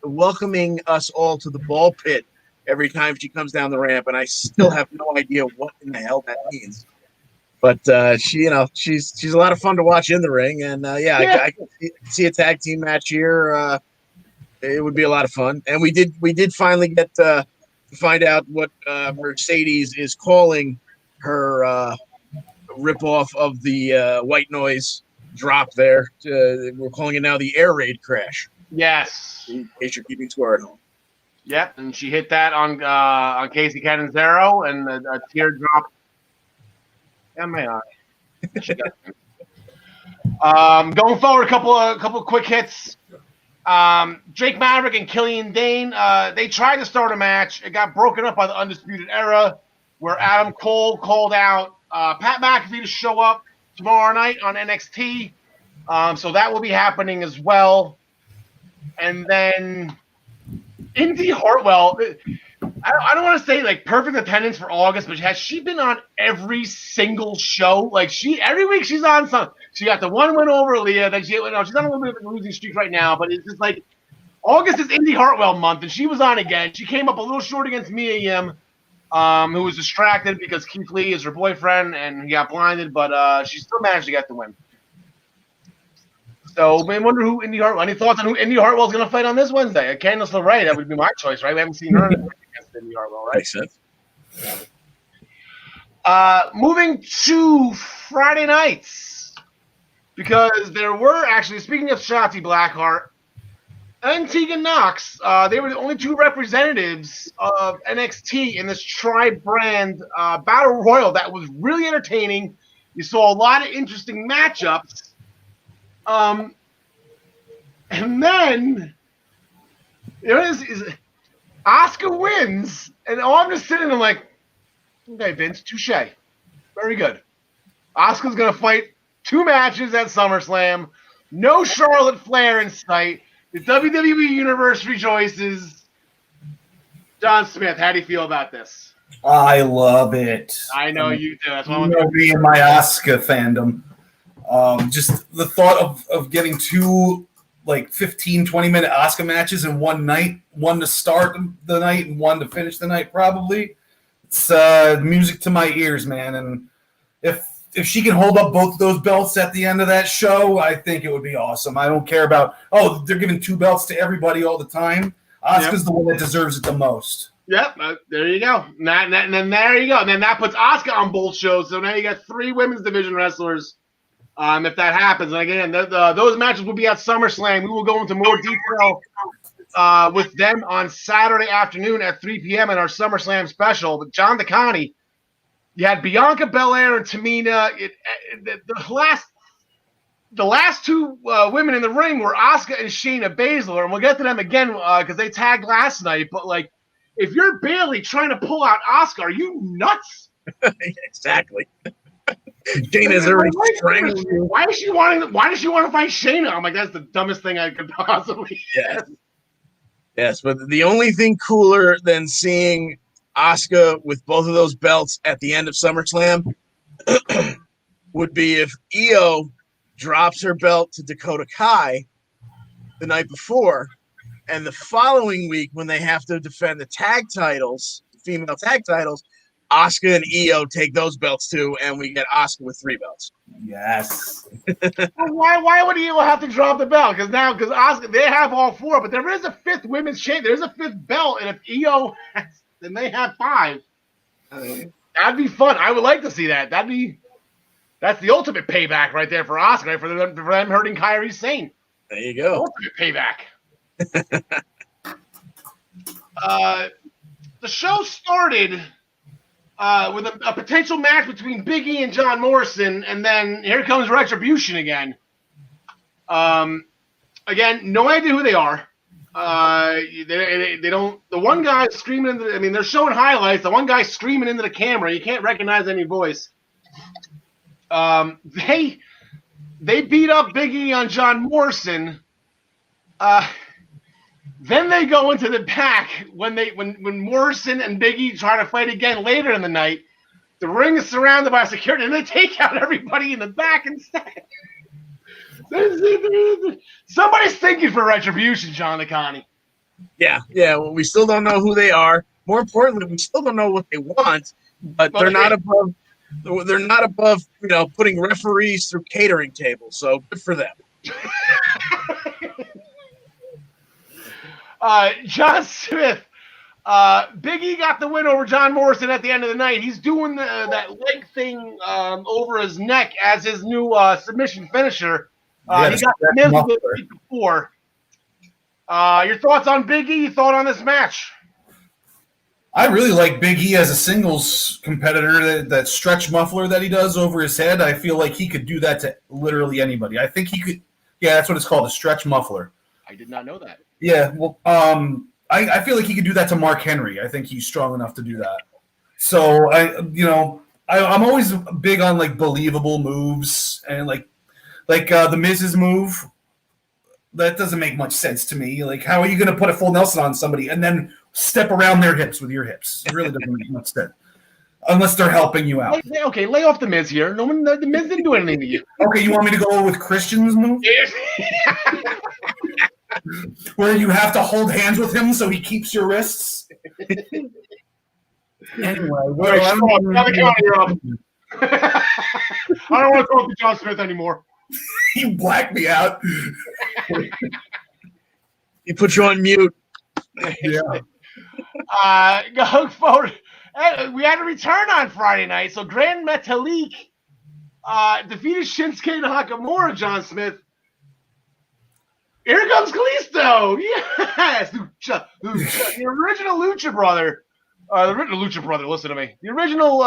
welcoming us all to the ball pit every time she comes down the ramp, and I still have no idea what in the hell that means. But she's a lot of fun to watch in the ring, and I can see a tag team match here. It would be a lot of fun, and we did finally get to find out what Mercedes is calling her ripoff of the White Noise drop there. We're calling it now the air raid crash. Yes. In case you're keeping score at home. Yep, and she hit that on Casey Catanzaro, and a teardrop in my eye. Going forward, a couple of quick hits. Drake Maverick and Killian Dane, they tried to start a match. It got broken up by the Undisputed Era, where Adam Cole called out Pat McAfee to show up tomorrow night on NXT. So that will be happening as well. And then Indy Hartwell, I don't want to say like perfect attendance for August, but has she been on every single show? Like every week she's on some. She got the one win over Aaliyah. Then she's on a little bit of a losing streak right now, but it's just like August is Indy Hartwell month, and she was on again. She came up a little short against Mia Yim, who was distracted because Keith Lee is her boyfriend, and he got blinded, but she still managed to get the win. So, I wonder who Indy Hartwell. Any thoughts on who Indy Hartwell's going to fight on this Wednesday? Candice LeRae, that would be my choice, right? We haven't seen her against Indy Hartwell, right? Makes sense. Moving to Friday nights, because there were actually, speaking of Shotzi Blackheart and Tegan Knox, they were the only two representatives of NXT in this tri-brand battle royal that was really entertaining. You saw a lot of interesting matchups. And then Asuka wins, and I'm just sitting there like, okay, Vince, touche. Very good. Asuka's going to fight 2 matches at SummerSlam. No Charlotte Flair in sight. The WWE Universe rejoices. John Smith, how do you feel about this? I love it. I know you do. That's why I'm me and my Asuka fandom. Just the thought of getting 2 like 15, 20-minute Asuka matches in one night, one to start the night and one to finish the night probably. It's music to my ears, man. And if she can hold up both of those belts at the end of that show, I think it would be awesome. I don't care about, they're giving 2 belts to everybody all the time. Asuka's the one that deserves it the most. Yep, there you go. And then there you go. And then that puts Asuka on both shows. So now you got 3 women's division wrestlers. If that happens, and again, those matches will be at SummerSlam. We will go into more detail with them on Saturday afternoon at 3 p.m. in our SummerSlam special. But John DeConnie, you had Bianca Belair and Tamina. The last 2 women in the ring were Asuka and Shayna Baszler, and we'll get to them again because they tagged last night. But like, if you're Bayley trying to pull out Asuka, are you nuts? Exactly. Shayna's already strangling you. Why does she want to fight Shayna? I'm like, that's the dumbest thing I could possibly. Yes, but the only thing cooler than seeing Asuka with both of those belts at the end of SummerSlam would be if Io drops her belt to Dakota Kai the night before, and the following week when they have to defend the tag titles, female tag titles, Asuka and Io take those belts too, and we get Asuka with 3 belts. Yes. Why would Io have to drop the belt? Because Asuka, they have all 4, but there is a 5th women's champion. There's a 5th belt, and if Io then they have 5. That'd be fun. I would like to see that. That's the ultimate payback right there for Asuka, right? for them hurting Kairi Sane. There you go. Ultimate payback. The show started with a potential match between Big E and John Morrison, and then here comes Retribution again. Again, no idea who they are. They don't. The one guy screaming they're showing highlights. The one guy screaming into the camera. You can't recognize any voice. They beat up Big E on John Morrison. Then they go into the back when Morrison and Big E try to fight again later in the night. The ring is surrounded by security, and they take out everybody in the back instead. Somebody's thinking for Retribution, John DeConnie. Yeah. Well, we still don't know who they are. More importantly, we still don't know what they want. But they're not above. They're not above, putting referees through catering tables. So good for them. John Smith, Big E got the win over John Morrison at the end of the night. He's doing that leg thing over his neck as his new submission finisher. He got Smith the week before. Your thoughts on Big E? Your thought on this match? I really like Big E as a singles competitor. That stretch muffler that he does over his head, I feel like he could do that to literally anybody. I think he could. Yeah, that's what it's called, a stretch muffler. I did not know that. Yeah, well, I feel like he could do that to Mark Henry. I think he's strong enough to do that. So I'm always big on like believable moves, and like the Miz's move. That doesn't make much sense to me. Like, how are you going to put a full Nelson on somebody and then step around their hips with your hips? It really doesn't make much sense. Unless they're helping you out. Okay, lay off the Miz here. No one, the Miz didn't do anything to you. Okay, you want me to go with Christian's move? Where you have to hold hands with him so he keeps your wrists? Anyway, I don't want to talk to John Smith anymore. You blacked me out. He put you on mute. Yeah. Going forward, we had a return on Friday night. So Grand Metalik defeated Shinsuke Nakamura, John Smith. Here comes Kalisto. Yes. Lucha. The original Lucha brother. The original Lucha brother, listen to me. The original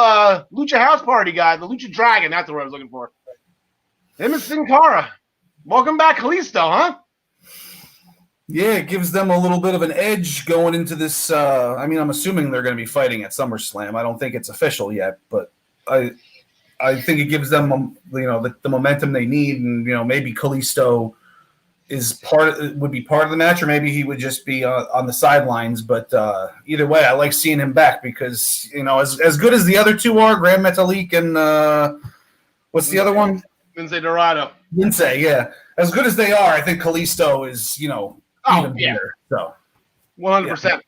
Lucha House Party guy, the Lucha Dragon, that's the word I was looking for. Him and Sin Cara. Welcome back, Kalisto, huh? Yeah, it gives them a little bit of an edge going into this. I'm assuming they're going to be fighting at SummerSlam. I don't think it's official yet, but I think it gives them, the momentum they need, and maybe Kalisto would be part of the match, or maybe he would just be on the sidelines. But either way, I like seeing him back because as good as the other two are, Grand Metalik and what's the other one? Lince Dorado. Lince, yeah. As good as they are, I think Kalisto is, even better. So, 100%.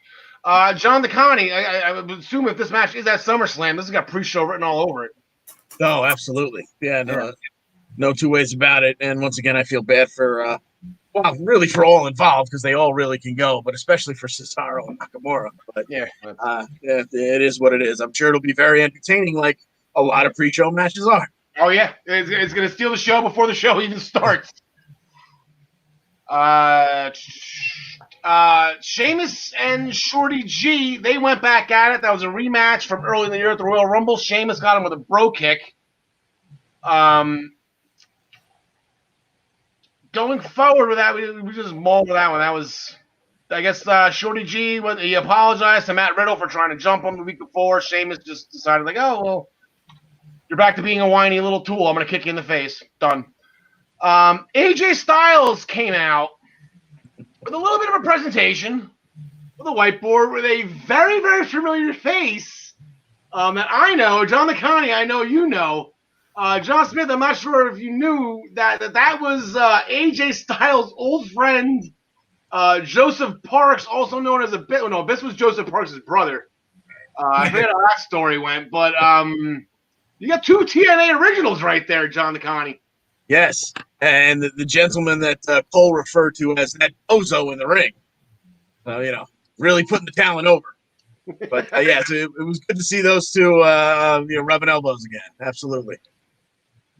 Yeah. John DeConnie, I would assume if this match is at SummerSlam, this has got pre-show written all over it. Oh, absolutely. Yeah, no two ways about it. And once again, I feel bad for Well, really for all involved because they all really can go, but especially for Cesaro and Nakamura. But yeah, it is what it is. I'm sure it'll be very entertaining, like a lot of pre-show matches are. Oh yeah, it's going to steal the show before the show even starts. Sheamus and Shorty G, they went back at it. That was a rematch from early in the year at the Royal Rumble. Sheamus got him with a bro kick. Going forward with that, we just mauled that one. That was, I guess, Shorty G, he apologized to Matt Riddle for trying to jump him the week before. Sheamus just decided, like, oh, well, you're back to being a whiny little tool. I'm going to kick you in the face. Done. AJ Styles came out with a little bit of a presentation with a whiteboard with a very, very familiar face that I know. John McConaughey, I know you know. John Smith, I'm not sure if you knew that was AJ Styles' old friend, Joseph Parks, also known as Abyss. No, Abyss was Joseph Parks' brother. I forget how that story went, but you got two TNA originals right there, John McConaughey. Yes, and the gentleman that Cole referred to as that bozo in the ring. Really putting the talent over. But so it was good to see those two, rubbing elbows again. Absolutely.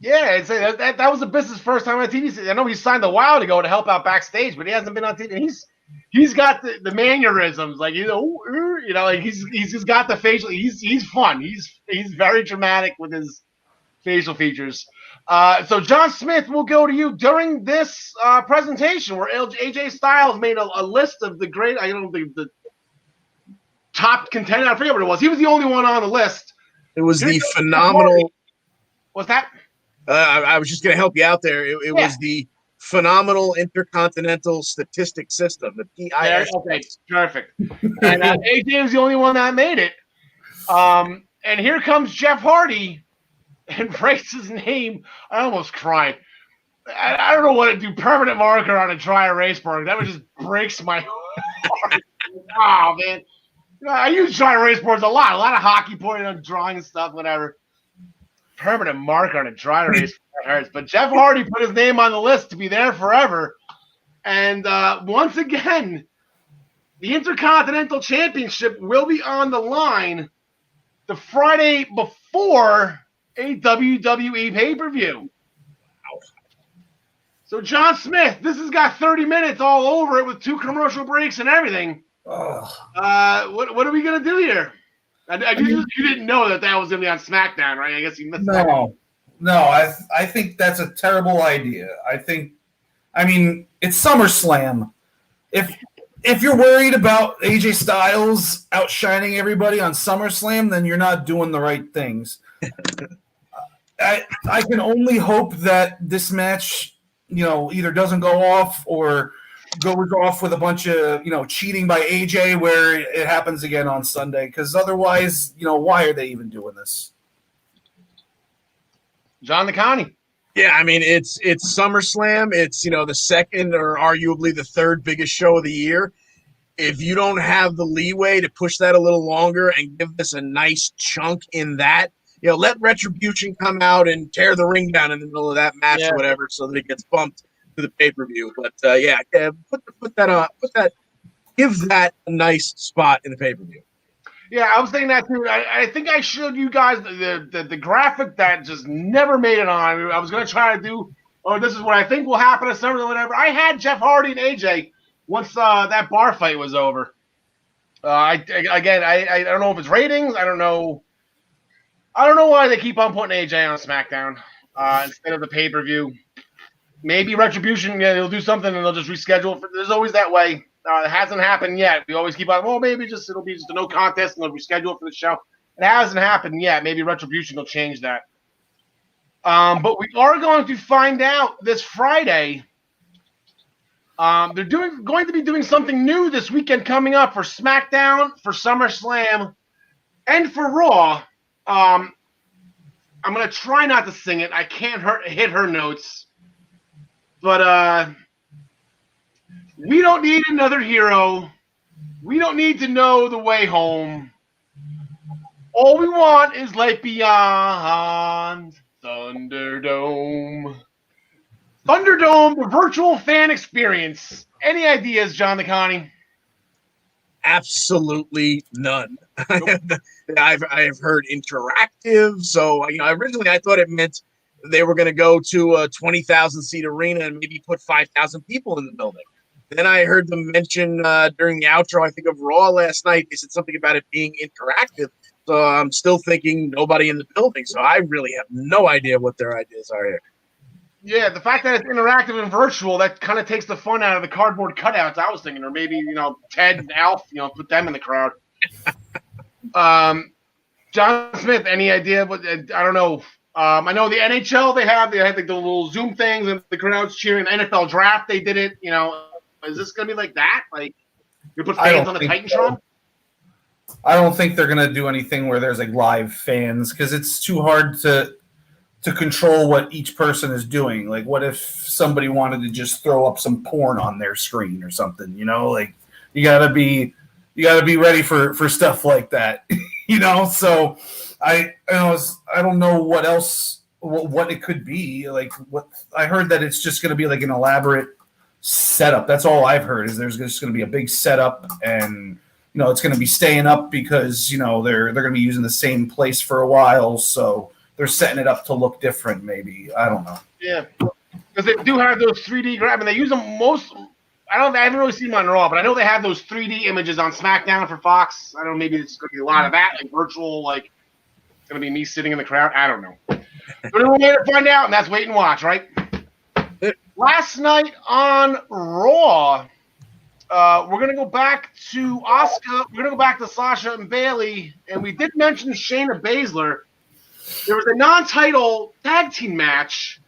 Yeah, that was Abyss's first time on TV. I know he signed a while ago to help out backstage, but he hasn't been on TV. He's got the mannerisms, like like he's just got the facial. He's fun. He's very dramatic with his facial features. So John Smith, we'll go to you during this presentation where AJ Styles made a list of the great. I don't think the top contender. I forget what it was. He was the only one on the list. It was the phenomenal. What's that? I was just going to help you out there. It was the phenomenal intercontinental statistic system, the PIS. Okay, perfect. And AJ was the only one that made it. And here comes Jeff Hardy and writes his name. I almost cried. I don't know what to do. Permanent marker on a dry erase board. That just breaks my heart. Oh, man. I use dry erase boards a lot of hockey pointing on drawing and stuff, whatever. Permanent marker on a dry erase board hurts. But Jeff Hardy put his name on the list to be there forever. And once again, the Intercontinental Championship will be on the line the Friday before a WWE pay-per-view. So John Smith, this has got 30 minutes all over it with 2 commercial breaks and everything. What are we going to do here? You didn't know that was going to be on SmackDown, right? I guess you missed that. No, I think that's a terrible idea. It's SummerSlam. If you're worried about AJ Styles outshining everybody on SummerSlam, then you're not doing the right things. I can only hope that this match, either doesn't go off or goes off with a bunch of, cheating by AJ where it happens again on Sunday. Because otherwise, why are they even doing this? John McConaughey. Yeah, it's SummerSlam. It's, the second or arguably the third biggest show of the year. If you don't have the leeway to push that a little longer and give this a nice chunk in that, let Retribution come out and tear the ring down in the middle of that match or whatever, so that it gets bumped to the pay-per-view. But give that a nice spot in the pay-per-view. Yeah, I was thinking that too. I think I showed you guys the graphic that just never made it on. I was going to try to do, this is what I think will happen at SummerSlam or whatever. I had Jeff Hardy and AJ once that bar fight was over. I don't know if it's ratings. I don't know why they keep on putting AJ on SmackDown instead of the pay-per-view. Maybe Retribution, they'll do something and they'll just reschedule. There's always that way. It hasn't happened yet. We always keep on, maybe it'll be just a no contest and they'll reschedule for the show. It hasn't happened yet. Maybe Retribution will change that. But we are going to find out this Friday. They're going to be doing something new this weekend coming up for SmackDown, for SummerSlam, and for Raw. I'm going to try not to sing it. I can't hit her notes. But we don't need another hero. We don't need to know the way home. All we want is light beyond Thunderdome. Thunderdome, the virtual fan experience. Any ideas, John DeConnie? Absolutely none. I've heard interactive. So, originally I thought it meant they were going to go to a 20,000 seat arena and maybe put 5,000 people in the building. Then I heard them mention during the outro, I think of Raw last night, they said something about it being interactive. So I'm still thinking nobody in the building. So I really have no idea what their ideas are here. Yeah, the fact that it's interactive and virtual, that kind of takes the fun out of the cardboard cutouts, I was thinking. Or maybe, Ted and Alf, put them in the crowd. John Smith, any idea? But I don't know. I know the NHL, they had like the little Zoom things and the crowds cheering. The NFL draft, they did it. Is this going to be like that? Like, you put fans on the Titantron? I don't think they're going to do anything where there's like live fans because it's too hard to control what each person is doing. Like, what if somebody wanted to just throw up some porn on their screen or something? Like you gotta be ready for stuff like that. So I don't know what else what it could be. Like, what I heard that it's just going to be like an elaborate setup. That's all I've heard is there's just going to be a big setup and it's going to be staying up because they're going to be using the same place for a while, so they're setting it up to look different. Maybe I don't know. Yeah, because they do have those 3D. I mean, they use them most. I haven't really seen them on Raw, but I know they have those 3D images on SmackDown for Fox. I don't know. Maybe it's going to be a lot of that, like virtual. Like it's going to be me sitting in the crowd. I don't know. But we're going to find out, and that's wait and watch, right? Last night on Raw. We're going to go back to Asuka. We're going to go back to Sasha and Bayley. And we did mention Shayna Baszler. There was a non-title tag team match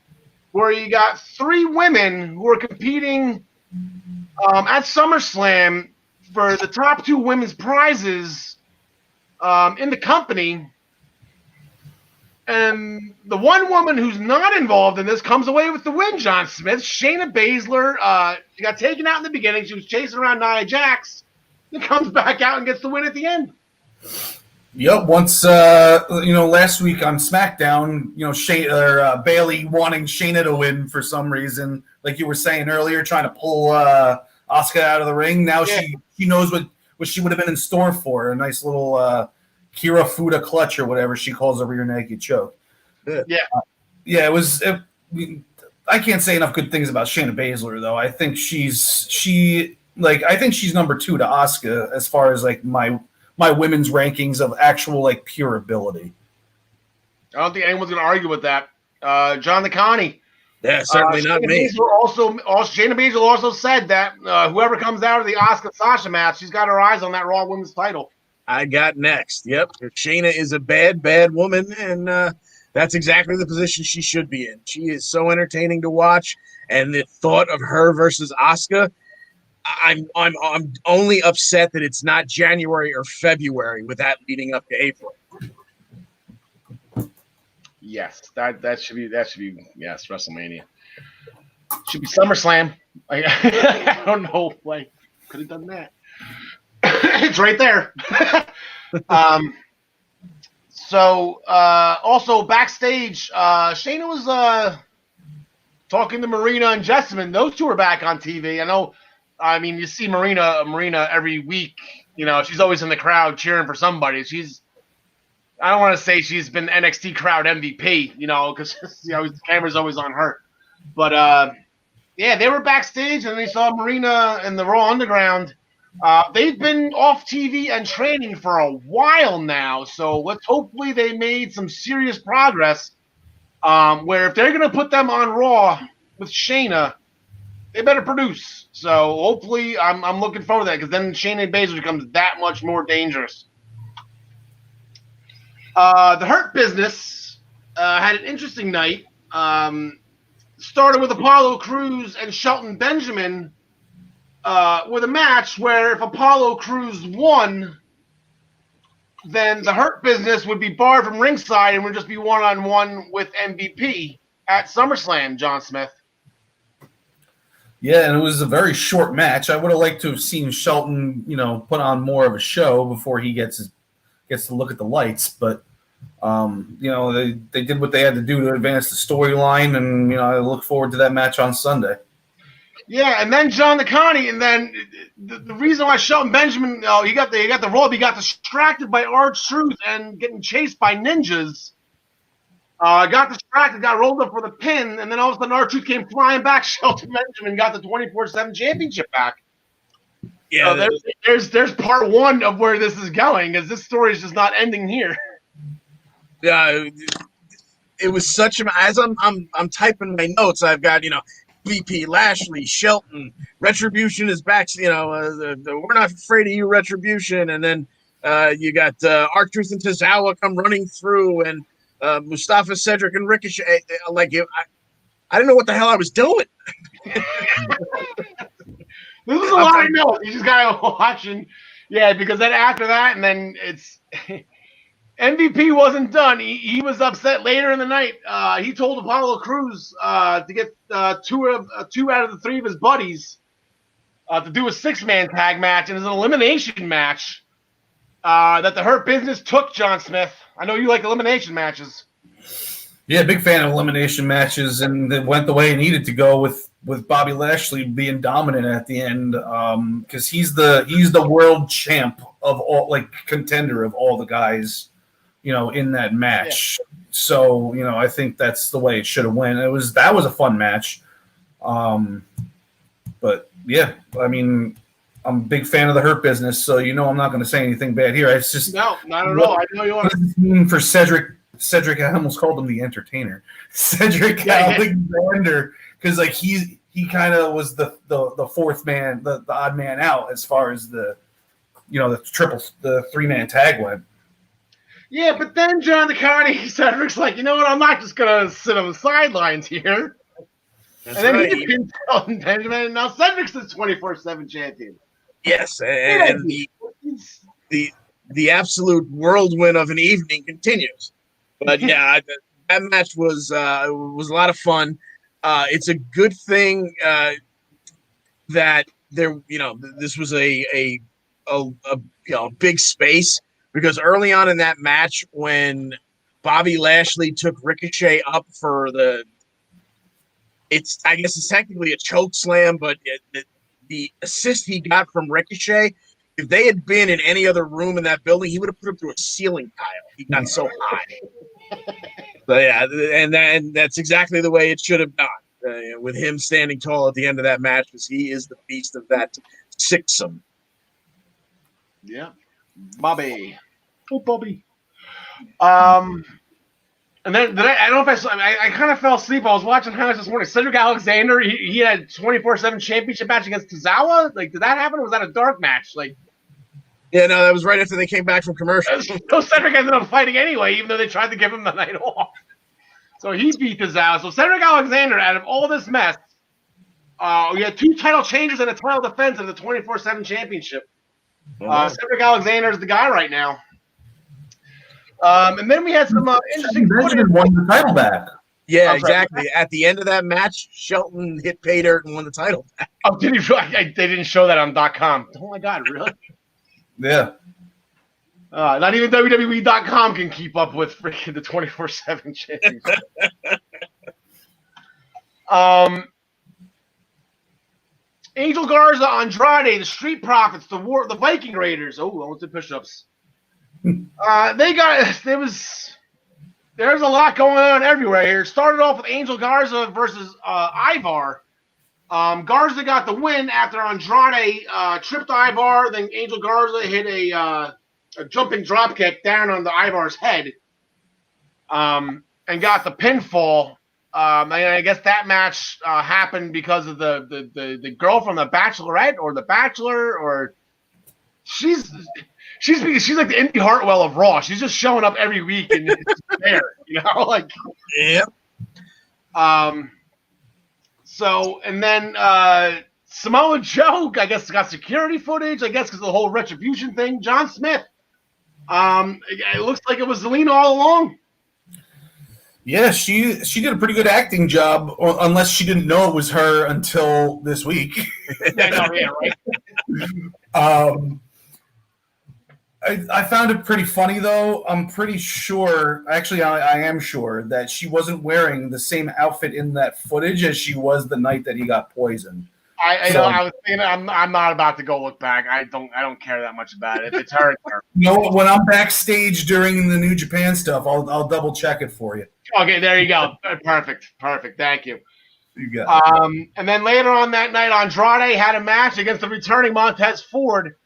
where you got 3 women who were competing at SummerSlam for the top 2 women's prizes in the company. And the one woman who's not involved in this comes away with the win, John Smith. Shayna Baszler, she got taken out in the beginning. She was chasing around Nia Jax. And comes back out and gets the win at the end. Yep. Once, last week on SmackDown, Bayley wanting Shayna to win for some reason, like you were saying earlier, trying to pull Asuka out of the ring. Now she knows what she would have been in store for. A nice little Kira Fuda clutch or whatever she calls a rear naked choke. Yeah. It was. I can't say enough good things about Shayna Baszler though. I think she's number 2 to Asuka as far as like my women's rankings of actual like pure ability. I don't think anyone's going to argue with that. John DeConnie. Yeah, certainly not me. Shayna Baszler also said that whoever comes out of the Asuka Sasha match, she's got her eyes on that Raw Women's title. I got next. Yep. Shayna is a bad, bad woman, and that's exactly the position she should be in. She is so entertaining to watch, and the thought of her versus Asuka, I'm only upset that it's not January or February with that leading up to April. Yes, that should be yes, WrestleMania. Should be SummerSlam. I don't know why could have done that. It's right there. Also backstage, Shayna was talking to Marina and Jessamine. Those 2 are back on TV. I mean, you see Marina every week. She's always in the crowd cheering for somebody. I don't want to say she's been NXT crowd MVP, because the camera's always on her. But they were backstage and they saw Marina in the Raw Underground. They've been off TV and training for a while now, so hopefully they made some serious progress. Where if they're going to put them on Raw with Shayna, they better produce. So hopefully, I'm looking forward to that because then Shayna Baszler becomes that much more dangerous. The Hurt Business had an interesting night. Started with Apollo Crews and Shelton Benjamin. With a match where if Apollo Crews won, then the Hurt Business would be barred from ringside and would just be one-on-one with MVP at SummerSlam, John Smith. Yeah, and it was a very short match. I would have liked to have seen Shelton, put on more of a show before he gets to look at the lights. But They did what they had to do to advance the storyline, and I look forward to that match on Sunday. Yeah, and then John Connie, and then the reason why Shelton Benjamin, he got the roll, he got distracted by R-Truth and getting chased by ninjas. Got distracted, got rolled up for the pin, and then all of a sudden R-Truth came flying back. Shelton Benjamin got the 24/7 championship back. Yeah, so there's part one of where this is going, because this story is just not ending here. Yeah, it was such a. As I'm typing my notes, I've got VP Lashley, Shelton, Retribution is back. We're not afraid of you, Retribution, and then you got R-Truth and Tozawa come running through, and Mustafa, Cedric, and Ricochet. I didn't know what the hell I was doing. This was a lot of notes. You just gotta watch, and because then after that, and then it's MVP wasn't done. He was upset later in the night. He told Apollo Crews to get two out of the three of his buddies to do a 6-man tag match, and it's an elimination match that the Hurt Business took John Smith. I know you like elimination matches. Yeah, big fan of elimination matches, and it went the way it needed to go with Bobby Lashley being dominant at the end, because he's the world champ of all, contender of all the guys, in that match. Yeah. So I think that's the way it should have went. That was a fun match, but yeah, I mean, I'm a big fan of the Hurt Business, so I'm not going to say anything bad here. It's just no, not at all. I know you want to for Cedric. I almost called him the Entertainer. Cedric Alexander, because he kind of was the fourth man, the odd man out as far as the 3-man tag went. Yeah, but then John Connie, Cedric's like, you know what? I'm not just gonna sit on the sidelines here. That's and then he pinned Shelton Benjamin, and now Cedric's the 24/7 champion. Yes, and the absolute whirlwind of an evening continues. But yeah, that match was a lot of fun. It's a good thing that there, this was a big space, because early on in that match, when Bobby Lashley took Ricochet up for I guess it's technically a choke slam, but the assist he got from Ricochet, if they had been in any other room in that building, he would have put him through a ceiling tile. He got so high. So yeah, and that's exactly the way it should have gone, with him standing tall at the end of that match, because he is the beast of that sixum. Yeah, Bobby. Oh, Bobby. And then I don't know if I kind of fell asleep. I was watching highlights this morning. Cedric Alexander, he had 24/7 championship match against Tozawa. Did that happen, or was that a dark match? Yeah, no, that was right after they came back from commercial. So Cedric ended up fighting anyway, even though they tried to give him the night off. So he beat Tozawa. So Cedric Alexander, out of all this mess, we had 2 title changes and a title defense of the 24/7 championship. Cedric Alexander is the guy right now. And then we had some interesting. Benjamin won the title back. Yeah, exactly. At the end of that match, Shelton hit pay dirt and won the title back. Oh, did he? They didn't show that on .com. Oh my God, really? Yeah. Not even WWE.com can keep up with freaking the 24/7 championship. Angel Garza, Andrade, the Street Profits, the Viking Raiders. Oh, I want to push-ups. There's a lot going on everywhere here. It started off with Angel Garza versus Ivar. Garza got the win after Andrade tripped Ivar. Then Angel Garza hit a jumping dropkick down on the Ivar's head, and got the pinfall. And I guess that match happened because of the girl from the Bachelorette or the Bachelor, or she's like the Indy Hartwell of Raw. She's just showing up every week and it's there, Yep. So, and then Samoa Joe, I guess, got security footage, I guess, because of the whole Retribution thing. John Smith, it looks like it was Zelina all along. Yeah, she did a pretty good acting job, unless she didn't know it was her until this week. Yeah, right. I found it pretty funny, though. I'm pretty sure, actually, I am sure that she wasn't wearing the same outfit in that footage as she was the night that he got poisoned. I was thinking I'm not about to go look back. I don't care that much about it. If it's her, it's her. You know, when I'm backstage during the New Japan stuff, I'll double check it for you. Okay, there you go. Perfect. Thank you. You got it. And then later on that night, Andrade had a match against the returning Montez Ford.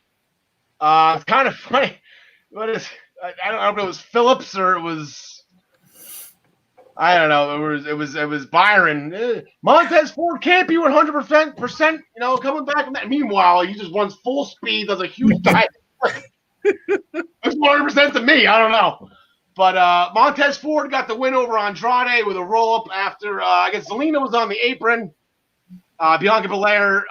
It's kind of funny. I don't know if it was Phillips or it was, I don't know. It was Byron. Montez Ford can't be 100%. You know, coming back from that. Meanwhile, he just runs full speed, does a huge dive. It's 100% to me. I don't know. But Montez Ford got the win over Andrade with a roll up after I guess Zelina was on the apron. Bianca Belair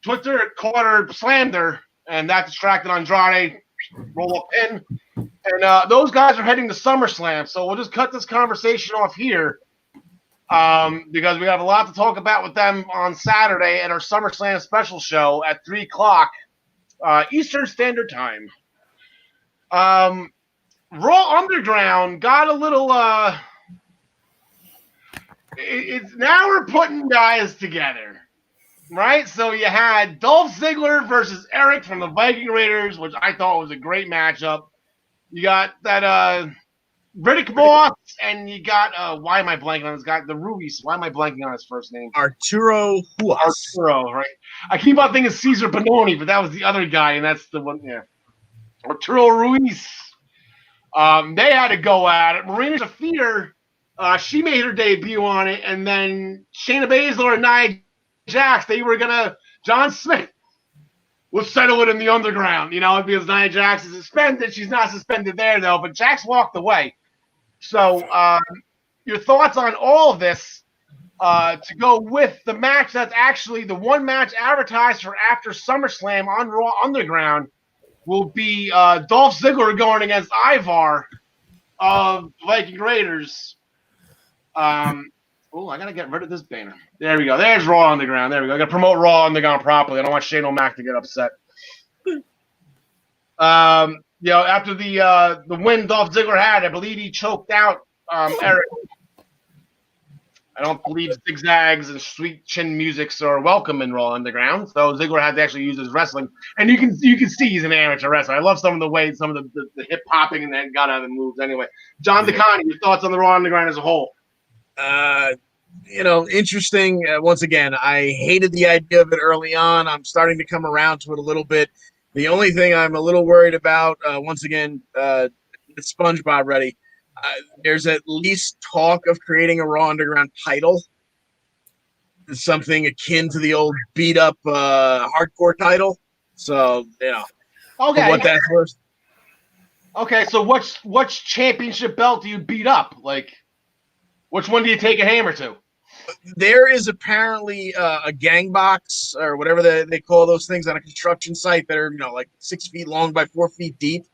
twisted her, caught her, slammed her, and that distracted Andrade. Roll up pin. And those guys are heading to SummerSlam, so we'll just cut this conversation off here because we have a lot to talk about with them on Saturday at our SummerSlam special show at 3 o'clock Eastern Standard Time. Raw Underground got a little it's now we're putting guys together, right? So you had Dolph Ziggler versus Eric from the Viking Raiders, which I thought was a great matchup. You got that Riddick Moss, and you got why am I blanking on this guy? The Ruiz. Why am I blanking on his first name? Arturo Huas. Arturo, right? I keep on thinking Cesar Bononi, but that was the other guy, and that's the one. Yeah, Arturo Ruiz. They had to go at it. Marina Shafir, she made her debut on it, and then Shayna Baszler and Nia Jax, they were gonna. John Smith would settle it in the underground, you know, because Nia Jax is suspended. She's not suspended there though, but Jax walked away. So, your thoughts on all of this to go with the match that's actually the one match advertised for after SummerSlam on Raw Underground will be Dolph Ziggler going against Ivar of Viking Raiders. I got to get rid of this banner. There we go. There's Raw Underground. There we go. I got to promote Raw Underground properly. I don't want Shane O'Mac to get upset. After the win Dolph Ziggler had, I believe he choked out Eric. I don't believe zigzags and sweet chin musics are welcome in Raw Underground, so Ziggler had to actually use his wrestling. And you can see he's an amateur wrestler. I love some of the ways, some of the hip hopping and then got out of moves. Anyway, John DeConnie, your thoughts on the Raw Underground as a whole? Interesting. Once again, I hated the idea of it early on. I'm starting to come around to it a little bit. The only thing I'm a little worried about, once again, it's SpongeBob ready. There's at least talk of creating a Raw Underground title. Something akin to the old beat-up hardcore title. So, okay. For what that's worth. Okay, so what's championship belt do you beat up? Like, which one do you take a hammer to? There is apparently a gang box or whatever they call those things on a construction site that are, like 6 feet long by 4 feet deep.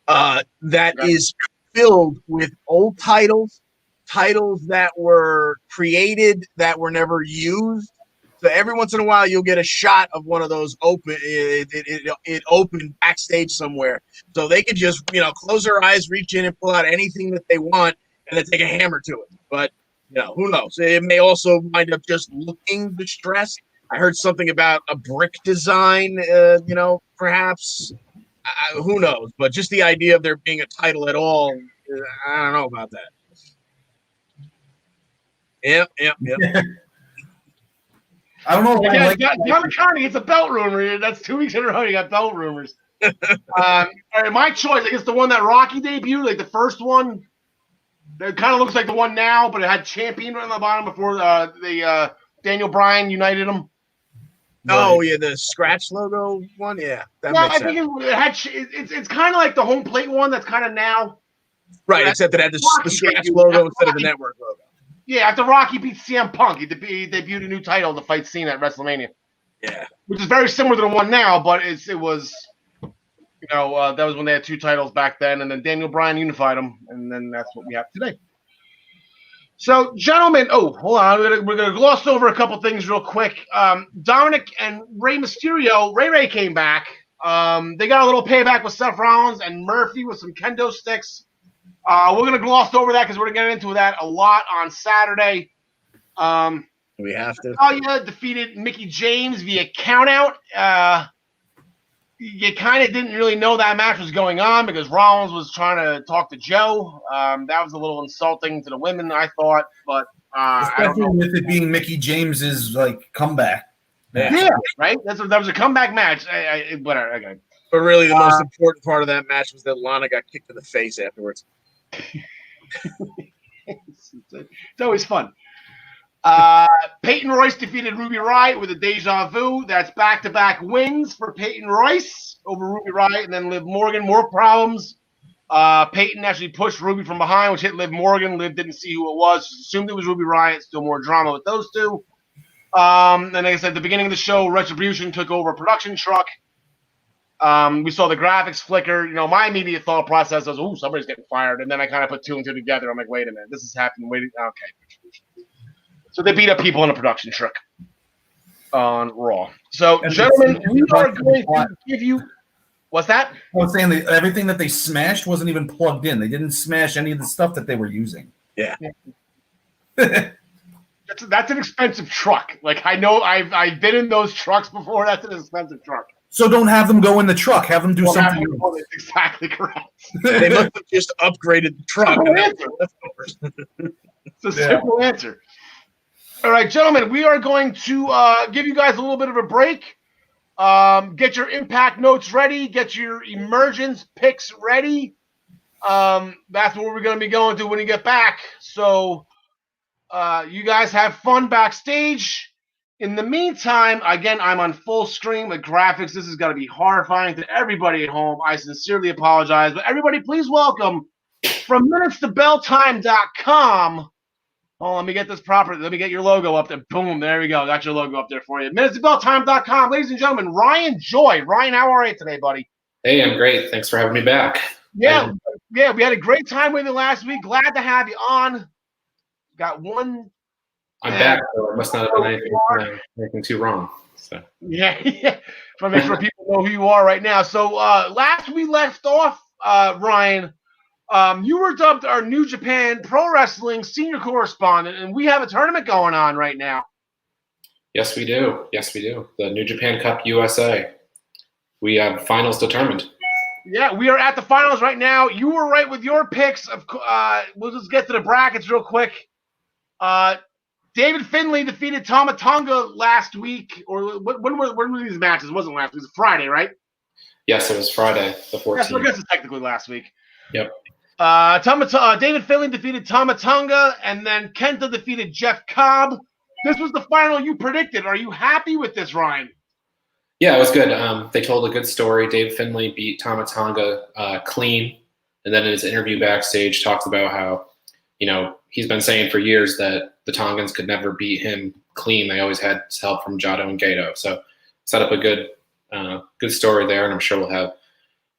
That is filled with old titles that were created that were never used. So every once in a while, you'll get a shot of one of those open. It opened backstage somewhere, so they could just close their eyes, reach in, and pull out anything that they want, and then take a hammer to it. But who knows? It may also wind up just looking distressed. I heard something about a brick design. Perhaps. Who knows? But just the idea of there being a title at all, I don't know about that. Yep. I don't know. Connie, it's a belt rumor. That's 2 weeks in a row. You got belt rumors. All right, my choice. I guess the one that Rocky debuted, like the first one. It kind of looks like the one now, but it had champion right on the bottom before the Daniel Bryan united them. Oh yeah, the scratch logo one. Yeah, I think it had. It's kind of like the home plate one. That's kind of now. Right, except it had the scratch logo instead of the network logo. Yeah, after Rocky beat CM Punk, he debuted a new title to fight Cena at WrestleMania. Yeah, which is very similar to the one now, but it was. That was when they had two titles back then, and then Daniel Bryan unified them, and then that's what we have today. So, gentlemen, hold on. We're gonna gloss over a couple things real quick. Dominic and Rey Mysterio. Ray came back. They got a little payback with Seth Rollins and Murphy with some kendo sticks. We're going to gloss over that because we're going to get into that a lot on Saturday. We have to. Natalya defeated Mickie James via countout. You kind of didn't really know that match was going on because Rollins was trying to talk to Joe. That was a little insulting to the women, I thought. But especially with it being Mickie James's like comeback. Yeah, right. That was a comeback match. Whatever. Okay. But really, the most important part of that match was that Lana got kicked in the face afterwards. It's always fun. Peyton Royce defeated Ruby Riott with a deja vu. That's back-to-back wins for Peyton Royce over Ruby Riott, and then Liv Morgan, more problems. Peyton actually pushed Ruby from behind, which hit Liv Morgan. Liv didn't see who it was, assumed it was Ruby Riott. Still more drama with those two. And like I said, at the beginning of the show, Retribution took over a production truck. We saw the graphics flicker. My immediate thought process was, "Ooh, somebody's getting fired." And then I kind of put two and two together. I'm like, "Wait a minute, this is happening." Okay. So they beat up people in a production truck on Raw. So, gentlemen, we are going to give you – what's that? I was saying that everything that they smashed wasn't even plugged in. They didn't smash any of the stuff that they were using. Yeah. That's an expensive truck. Like, I know I've been in those trucks before. That's an expensive truck. So don't have them go in the truck. Have them do something else. That's exactly correct. They must have just upgraded the truck. It's a simple answer. All right, gentlemen, we are going to give you guys a little bit of a break. Get your impact notes ready. Get your emergence picks ready. That's what we're going to be going to when you get back. So you guys have fun backstage. In the meantime, again, I'm on full screen with graphics. This is going to be horrifying to everybody at home. I sincerely apologize. But everybody, please welcome from minutestobelltime.com. Oh, let me get this properly. Let me get your logo up there. Boom. There we go. Got your logo up there for you. minutestobelltime.com. Ladies and gentlemen, Ryan Joy. Ryan, how are you today, buddy? Hey, I'm great. Thanks for having me back. Yeah, we had a great time with you last week. Glad to have you on. Got one. I'm back, so I must not have done anything too wrong. So Yeah. Trying to make sure people know who you are right now. So last we left off, Ryan, you were dubbed our New Japan Pro Wrestling senior correspondent, and we have a tournament going on right now. Yes, we do. The New Japan Cup USA. We have finals determined. Yeah, we are at the finals right now. You were right with your picks. We'll just get to the brackets real quick. David Finlay defeated Tama Tonga last week. Or when were these matches? It wasn't last week. It was Friday, right? Yes, it was Friday, the 14th. Yes, I guess it's technically last week. Yep. David Finlay defeated Tama Tonga, and then Kenta defeated Jeff Cobb. This was the final you predicted. Are you happy with this, Ryan? Yeah, it was good. They told a good story. Dave Finlay beat Tama Tonga clean, and then in his interview backstage talks about how, he's been saying for years that the Tongans could never beat him clean. They always had help from Jado and Gato. So set up a good story there, and I'm sure we'll have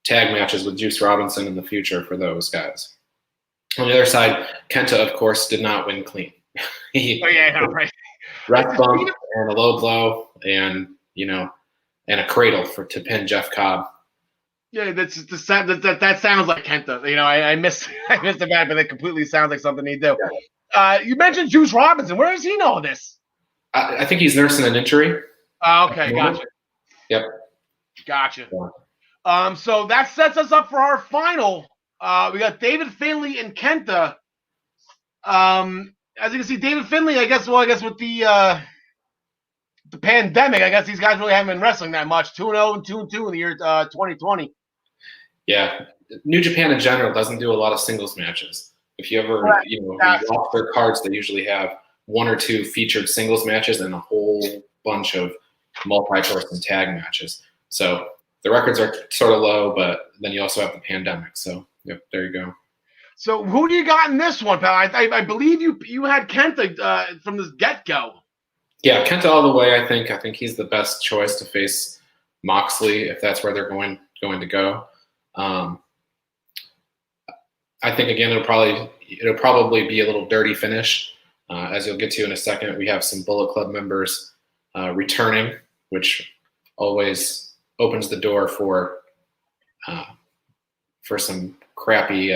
tag matches with Juice Robinson in the future for those guys. On the other side, Kenta, of course, did not win clean. Right. Ref bump and a low blow and a cradle to pin Jeff Cobb. Yeah, that sounds like Kenta. I missed the back, but it completely sounds like something he'd do. You mentioned Juice Robinson. Where does he know this? I think he's nursing an injury. Okay, gotcha. Yep. Gotcha. So that sets us up for our final. We got David Finlay and Kenta. As you can see, David Finlay, I guess with the pandemic, I guess these guys really haven't been wrestling that much. 2-0 and 2-2 in the year 2020. Yeah. New Japan in general doesn't do a lot of singles matches. If you ever, watch their cards, they usually have one or two featured singles matches and a whole bunch of multi-person tag matches. So the records are sort of low, but then you also have the pandemic. So, yep, there you go. So who do you got in this one, pal? I believe you had Kenta from the get-go. Yeah, Kenta all the way, I think. I think he's the best choice to face Moxley if that's where they're going to go. I think, again, it'll probably be a little dirty finish. As you'll get to in a second, we have some Bullet Club members returning, which always opens the door for some crappy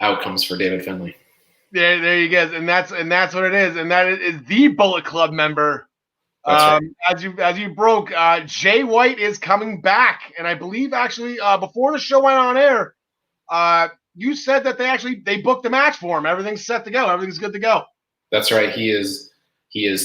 outcomes for David Finlay. There you go, and that's what it is, and that is the Bullet Club member. Right. As you broke, Jay White is coming back, and I believe actually before the show went on air, you said that they booked the match for him. Everything's set to go. Everything's good to go. That's right. He is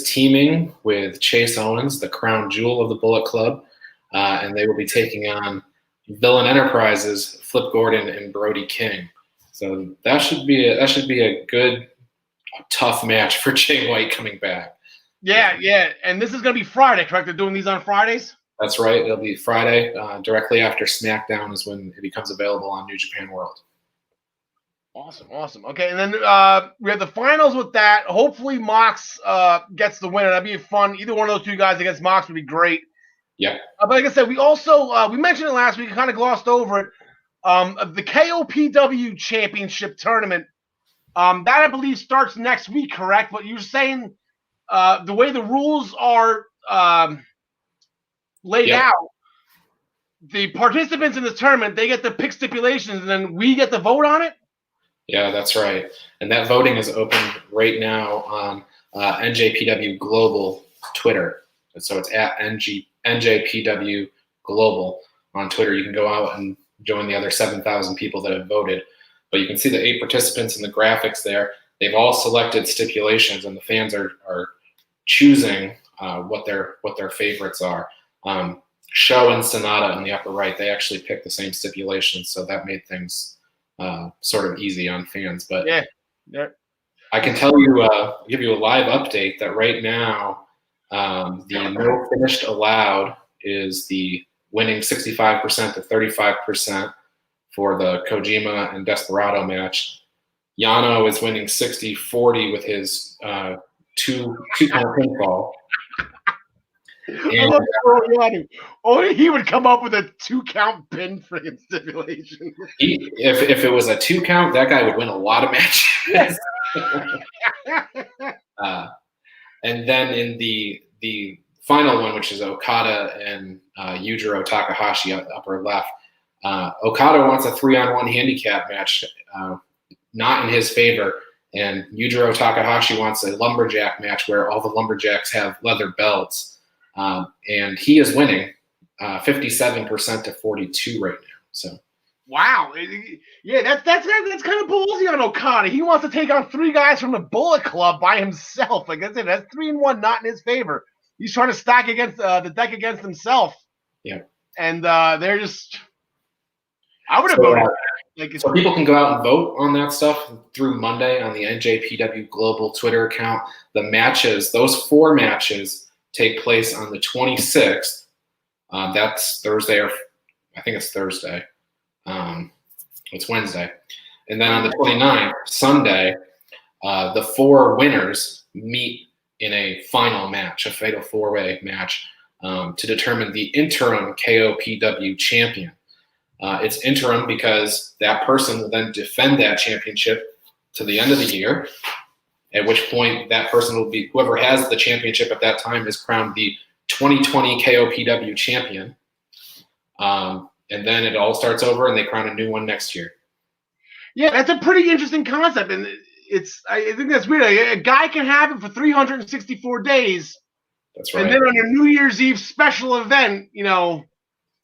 teaming with Chase Owens, the crown jewel of the Bullet Club, and they will be taking on Villain Enterprises, Flip Gordon and Brody King. So that should be a good, tough match for Jay White coming back. Yeah. And this is going to be Friday, correct? They're doing these on Fridays? That's right. It'll be Friday. Directly after SmackDown is when it becomes available on New Japan World. Awesome. Okay, and then we have the finals with that. Hopefully Mox gets the winner. That'd be fun. Either one of those two guys against Mox would be great. Yeah. But like I said, we also we mentioned it last week. Kind of glossed over it. The KOPW Championship Tournament. That I believe starts next week, correct? But you're saying the way the rules are laid out, the participants in this tournament, they get to pick stipulations, and then we get to vote on it? Yeah, that's right. And that voting is open right now on NJPW Global Twitter. So it's at NJPW Global on Twitter. You can go out and join the other 7,000 people that have voted. But you can see the 8 participants in the graphics there. They've all selected stipulations, and the fans are choosing what their favorites are. Show and Sonata in the upper right, they actually picked the same stipulations, so that made things sort of easy on fans. But yeah. I can tell you, give you a live update that right now the no finished allowed is the winning 65% to 35% for the Kojima and Desperado match. Yano is winning 60-40 with his two-count pinfall. Only he would come up with a 2-count pin friggin' stipulation. If it was a 2-count, that guy would win a lot of matches. And then in the final one, which is Okada and Yujiro Takahashi, upper left, Okada wants a 3-on-1 handicap match, not in his favor, and Yujiro Takahashi wants a lumberjack match where all the lumberjacks have leather belts. And he is winning 57% to 42 right now. So, wow, yeah, that's kind of ballsy on Okada. He wants to take on 3 guys from the Bullet Club by himself. Like I said, that's 3-1, not in his favor. He's trying to stack against the deck against himself. Yeah, and they're just. I would have voted. So people can go out and vote on that stuff through Monday on the NJPW Global Twitter account. The matches, those 4 matches, take place on the 26th. That's Thursday, or I think it's Thursday. It's Wednesday. And then on the 29th, Sunday, the 4 winners meet in a final match, a fatal 4-way match, to determine the interim KOPW champion. It's interim because that person will then defend that championship to the end of the year, at which point that person will be, whoever has the championship at that time is crowned the 2020 KOPW champion. And then it all starts over and they crown a new one next year. Yeah, that's a pretty interesting concept. And I think that's weird. A guy can have it for 364 days. That's right. And then on your New Year's Eve special event,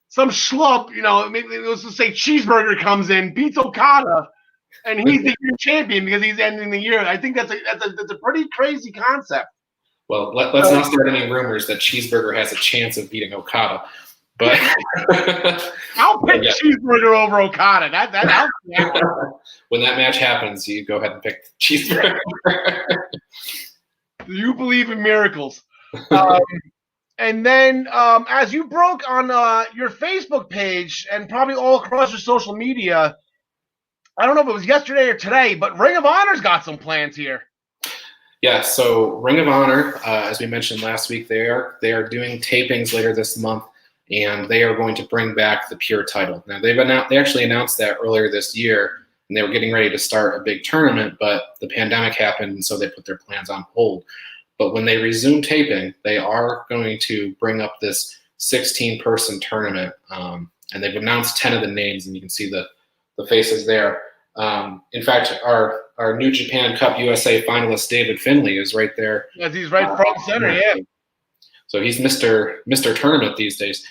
some schlub, maybe let's just say Cheeseburger comes in, beats Okada, and he's the year champion because he's ending the year. I think that's a pretty crazy concept. Well, let's not start any rumors that Cheeseburger has a chance of beating Okada. But I'll pick Cheeseburger over Okada. That when that match happens, you go ahead and pick Cheeseburger. Do you believe in miracles? And then as you broke on your Facebook page and probably all across your social media, I don't know if it was yesterday or today, but Ring of Honor's got some plans here. Yeah, so Ring of Honor, as we mentioned last week, they are doing tapings later this month, and they are going to bring back the Pure title. Now, they actually announced that earlier this year, and they were getting ready to start a big tournament, but the pandemic happened, and so they put their plans on hold. But when they resume taping, they are going to bring up this 16-person tournament, and they've announced 10 of the names, and you can see the faces there. In fact, our New Japan Cup USA finalist David Finlay is right there. Yes, he's right front and center. Yeah. So he's Mr. Tournament these days.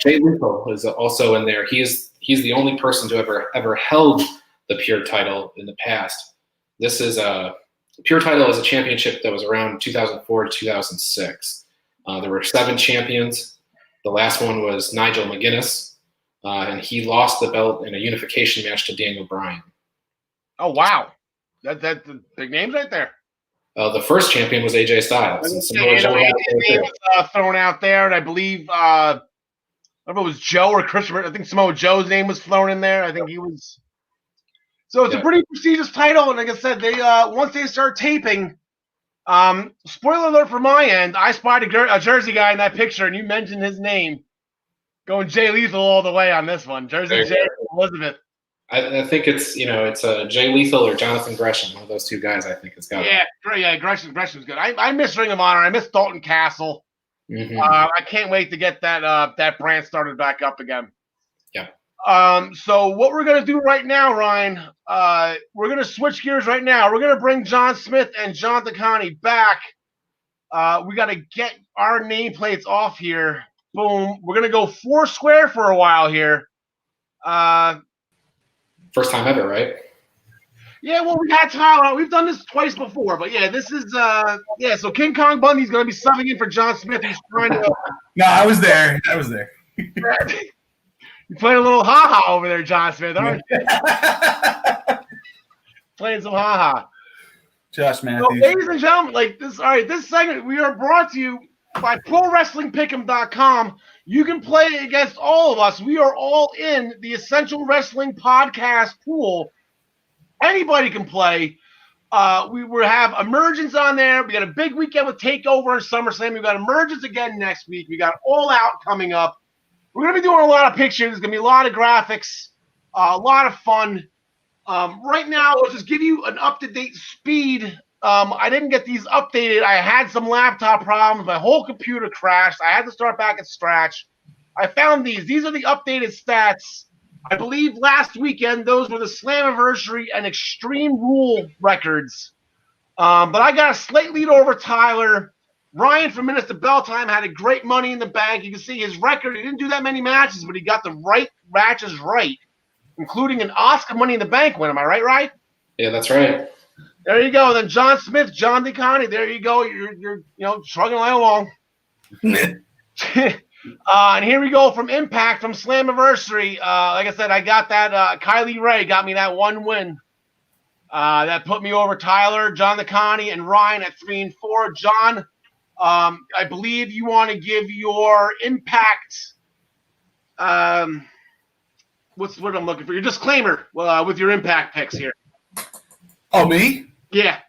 Jay Lethal is also in there. He's the only person to ever held the Pure title in the past. This is a Pure title is a championship that was around 2004 to 2006. There were 7 champions. The last one was Nigel McGuinness, and he lost the belt in a unification match to Daniel Bryan. Oh wow, that's the big names right there. The first champion was AJ Styles. And his name was thrown out there, and I believe I don't know if it was Joe or Christopher. I think Samoa Joe's name was thrown in there. I think he was. So it's a pretty prestigious title, and like I said, they once they start taping. Spoiler alert from my end, I spotted a Jersey guy in that picture, and you mentioned his name. Going Jay Lethal all the way on this one. Jersey Jay Elizabeth. I think it's Jay Lethal or Jonathan Gresham, one of those two guys. I think it's got. Yeah, Gresham's good. I miss Ring of Honor. I miss Dalton Castle. Mm-hmm. I can't wait to get that brand started back up again. Yeah. So what we're gonna do right now, Ryan, we're gonna switch gears right now. We're gonna bring John Smith and John DeConnie back. We gotta get our nameplates off here. Boom. We're gonna go 4 square for a while here. First time ever, right? Yeah, well, we had Tyler. We've done this twice before, but yeah, this is so King Kong Bundy's going to be subbing in for John Smith. He's trying to. No, I was there. You're playing a little ha-ha over there, John Smith, aren't you? Playing some ha-ha. Josh Matthews. So, ladies and gentlemen, this segment, we are brought to you by ProWrestlingPick'em.com. You can play against all of us. We are all in the Essential Wrestling Podcast pool. Anybody can play. We have Emergence on there. We got a big weekend with TakeOver and SummerSlam. We got Emergence again next week. We got All Out coming up. We're going to be doing a lot of pictures. There's going to be a lot of graphics, a lot of fun. Right now, let's just give you an up-to-date speed. I didn't get these updated. I had some laptop problems. My whole computer crashed. I had to start back at scratch. I found these. These are the updated stats. I believe last weekend, those were the Slammiversary and Extreme Rule records. But I got a slight lead over Tyler. Ryan from Minutes to Bell Time had a great Money in the Bank. You can see his record. He didn't do that many matches, but he got the right matches right, including an Oscar Money in the Bank win. Am I right, Ryan? Yeah, that's right. There you go. Then John Smith, John DeConnie. There you go. You're struggling right along. And here we go from Impact, from Slammiversary. Like I said, I got that. Kylie Ray got me that one win. That put me over Tyler, John DeConnie, and Ryan at 3 and 4. John, I believe you want to give your Impact. What's what I'm looking for? Your disclaimer with your Impact picks here. Oh, me? Yeah.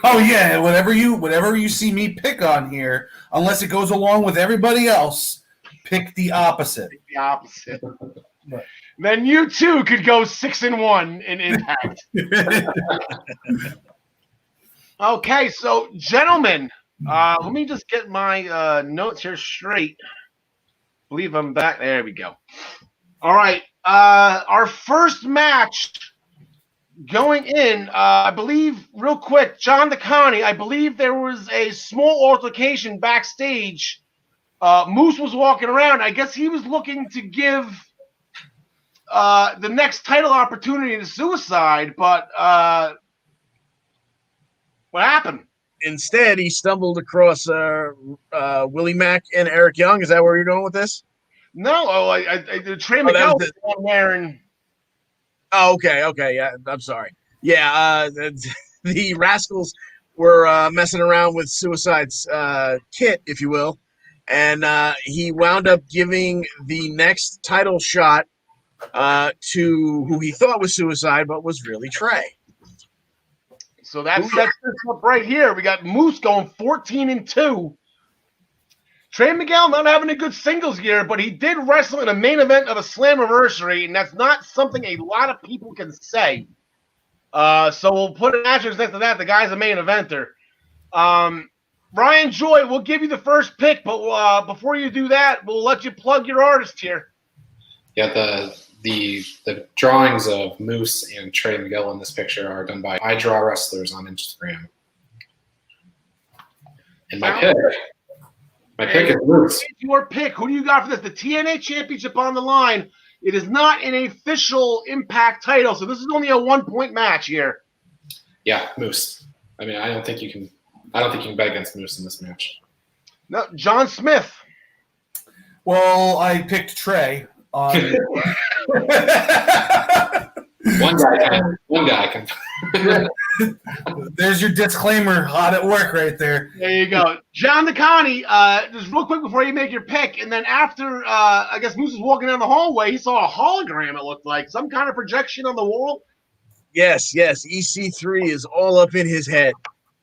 Oh yeah. Whatever you see me pick on here, unless it goes along with everybody else, pick the opposite. The opposite. Right. Then you too could go 6 and 1 in Impact. Okay, so gentlemen, let me just get my notes here straight. I believe I'm back. There we go. All right, our first match going in, I believe, real quick, John DeConnie, I believe there was a small altercation backstage. Moose was walking around. I guess he was looking to give the next title opportunity to Suicide, but what happened? Instead, he stumbled across Willie Mack and Eric Young. Is that where you're going with this? No, Trey Miguel was down there and. Oh, okay, yeah, I'm sorry. Yeah, the Rascals were messing around with Suicide's kit, if you will, and he wound up giving the next title shot to who he thought was Suicide, but was really Trey. So that sets this up right here. We got Moose going 14 and 2. Trey Miguel not having a good singles year, but he did wrestle in a main event of a Slammiversary, and that's not something a lot of people can say. So we'll put an asterisk next to that. The guy's a main eventer. Ryan Joy, we'll give you the first pick, but before you do that, we'll let you plug your artist here. Yeah, the drawings of Moose and Trey Miguel in this picture are done by I Draw Wrestlers on Instagram. And my pick is Moose. Your pick. Who do you got for this? The TNA Championship on the line. It is not an official Impact title, so this is only a 1-point match here. Yeah, Moose. I mean, I don't think you can bet against Moose in this match. No, John Smith. Well, I picked Trey. One guy can. There's your disclaimer, hot at work right there. There you go. John DeConnie, just real quick before you make your pick, and then after, I guess Moose was walking down the hallway, he saw a hologram, it looked like. Some kind of projection on the wall. Yes. EC3 is all up in his head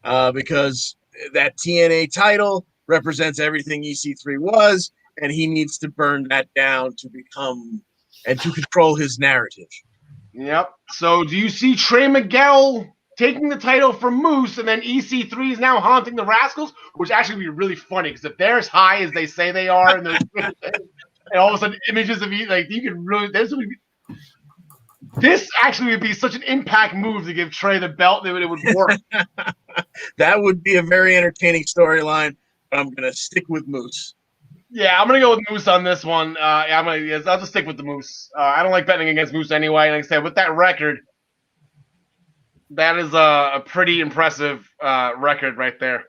because that TNA title represents everything EC3 was, and he needs to burn that down to become and to control his narrative. Yep. So do you see Trey Miguel taking the title from Moose, and then EC3 is now haunting the Rascals, which actually would be really funny because if they're as high as they say they are, and, and all of a sudden images of you could really this actually would be such an Impact move to give Trey the belt that it would work. That would be a very entertaining storyline, but I'm gonna stick with Moose. Yeah, I'm gonna go with Moose on this one. I'll just stick with the Moose. I don't like betting against Moose anyway. Like I said, with that record, that is a pretty impressive record right there.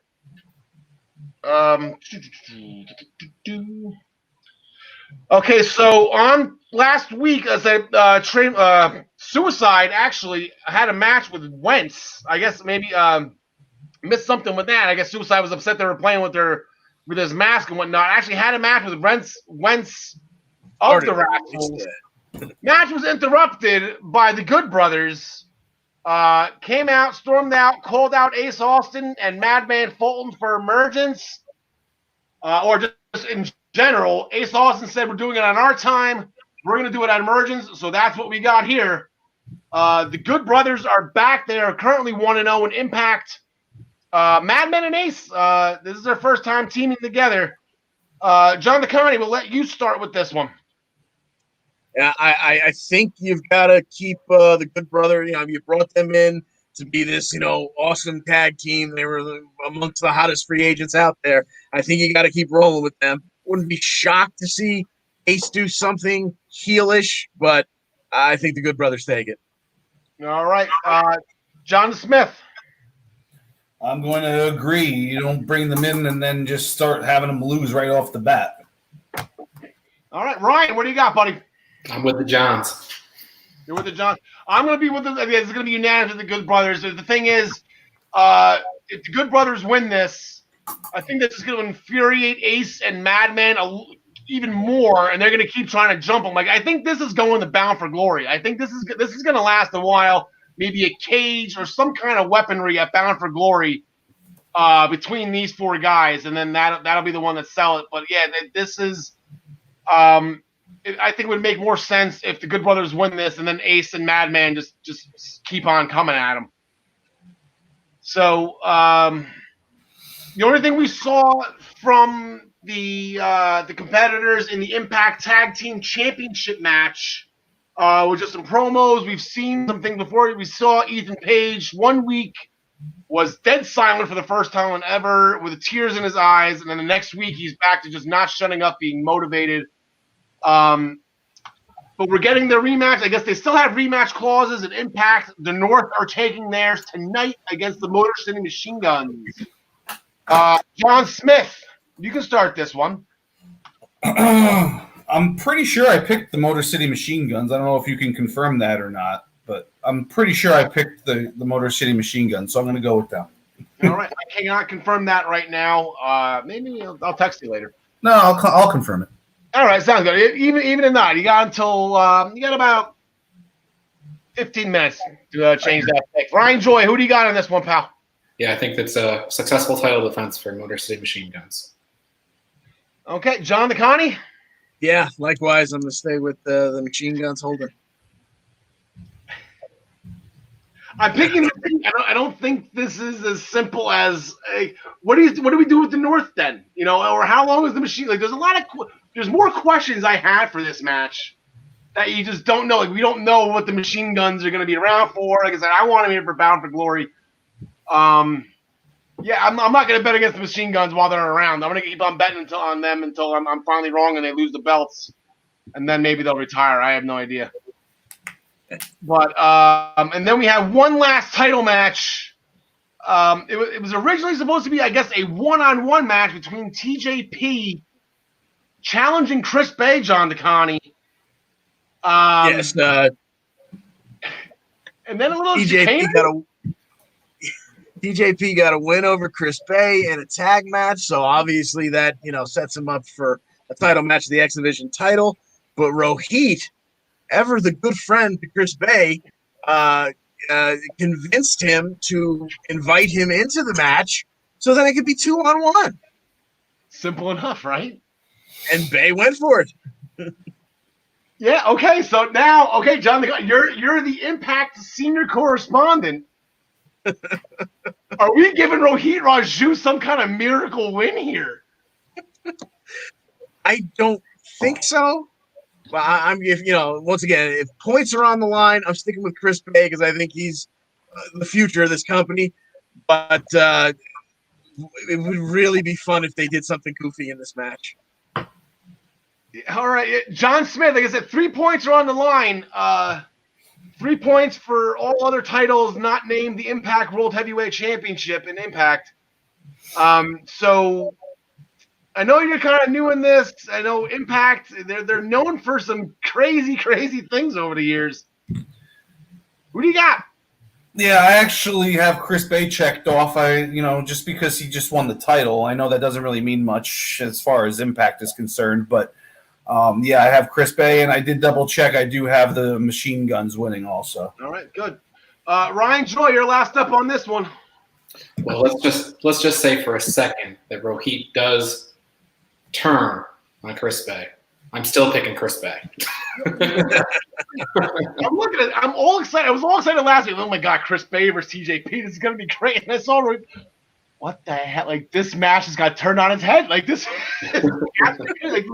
Okay, so on last week, I said Suicide actually had a match with Wentz. I guess maybe missed something with that. I guess Suicide was upset they were playing with his mask and whatnot. Actually had a match with Wentz of the Rascals. Match was interrupted by the Good Brothers. Came out, stormed out, called out Ace Austin and Madman Fulton for emergence. Or just in general, Ace Austin said we're doing it on our time. We're going to do it on emergence. So that's what we got here. The Good Brothers are back. They are currently 1-0 in Impact. Madman and Ace, this is their first time teaming together. John DeConnie, we'll let you start with this one. Yeah, I think you've got to keep the Good Brother. You brought them in to be this, awesome tag team. They were amongst the hottest free agents out there. I think you got to keep rolling with them. Wouldn't be shocked to see Ace do something heelish, but I think the Good Brothers take it. All right, John Smith. I'm going to agree. You don't bring them in and then just start having them lose right off the bat. All right, Ryan, what do you got, buddy? I'm with the Johns. You're with the Johns. I'm going to be with the. It's going to be unanimous with the Good Brothers. The thing is, if the Good Brothers win this, I think this is going to infuriate Ace and Madman even more, and they're going to keep trying to jump them. Like I think this is going to Bound for Glory. I think this is going to last a while. Maybe a cage or some kind of weaponry at Bound for Glory between these four guys, and then that'll be the one that sell it. But yeah, this is. I think it would make more sense if the Good Brothers win this, and then Ace and Madman just keep on coming at them. So the only thing we saw from the competitors in the Impact Tag Team Championship match was just some promos. We've seen some things before. We saw Ethan Page 1 week was dead silent for the first time ever with tears in his eyes, and then the next week he's back to just not shutting up, being motivated. But we're getting the rematch. I guess they still have rematch clauses at Impact. The North are taking theirs tonight against the Motor City Machine Guns. John Smith, you can start this one. I'm pretty sure I picked the Motor City Machine Guns. I don't know if you can confirm that or not, but I'm pretty sure I picked the Motor City Machine Guns, so I'm going to go with them. All right. I cannot confirm that right now. Maybe I'll text you later. No, I'll confirm it. All right, sounds good. Even if not, you got until you got about 15 minutes to change that pick. Ryan Joy, who do you got on this one, pal? Yeah, I think that's a successful title defense for Motor City Machine Guns. Okay, John DeConnie? Yeah, likewise, I'm going to stay with the Machine Guns holder. I'm picking. I don't think this is as simple as what do we do with the North then? You know, or how long is the machine? Like, there's more questions I had for this match that you just don't know. Like, we don't know what the machine guns are going to be around for. Like I said, I want them here for Bound for Glory. Yeah, I'm not going to bet against the machine guns while they're around. I'm going to keep on betting on them until I'm finally wrong and they lose the belts, and then maybe they'll retire. I have no idea. But and then we have one last title match. It was originally supposed to be, I guess, a one-on-one match between TJP challenging Chris Bay, John DeConnie. Yes. And then a little TJP got a win over Chris Bay in a tag match, so obviously that sets him up for a title match of the X Division title. But Rohit, ever the good friend to Chris Bay, convinced him to invite him into the match so that it could be 2-on-1. Simple enough, right? And Bay went for it. Yeah. Okay. So now, John, you're the Impact senior correspondent. Are we giving Rohit Raju some kind of miracle win here? I don't think so. Well, once again, if points are on the line, I'm sticking with Chris Bay because I think he's the future of this company. But it would really be fun if they did something goofy in this match. All right, John Smith, like I said, 3 points are on the line. 3 points for all other titles not named the Impact World Heavyweight Championship in Impact. So I know you're kind of new in this. I know Impact, they're known for some crazy, crazy things over the years. Who do you got? Yeah, I actually have Chris Bay checked off. Just because he just won the title, I know that doesn't really mean much as far as Impact is concerned, but I have Chris Bay, and I did double check. I do have the machine guns winning also. All right, good. Ryan Joy, you're last up on this one. Well, let's just say for a second that Rohit does turn on Chris Bay. I'm still picking Chris Bay. I'm looking at it. I'm all excited. I was all excited last week. Oh my God, Chris Bay versus TJP. This is gonna be great. And I saw what the hell? Like, this match has got turned on its head. Like, this like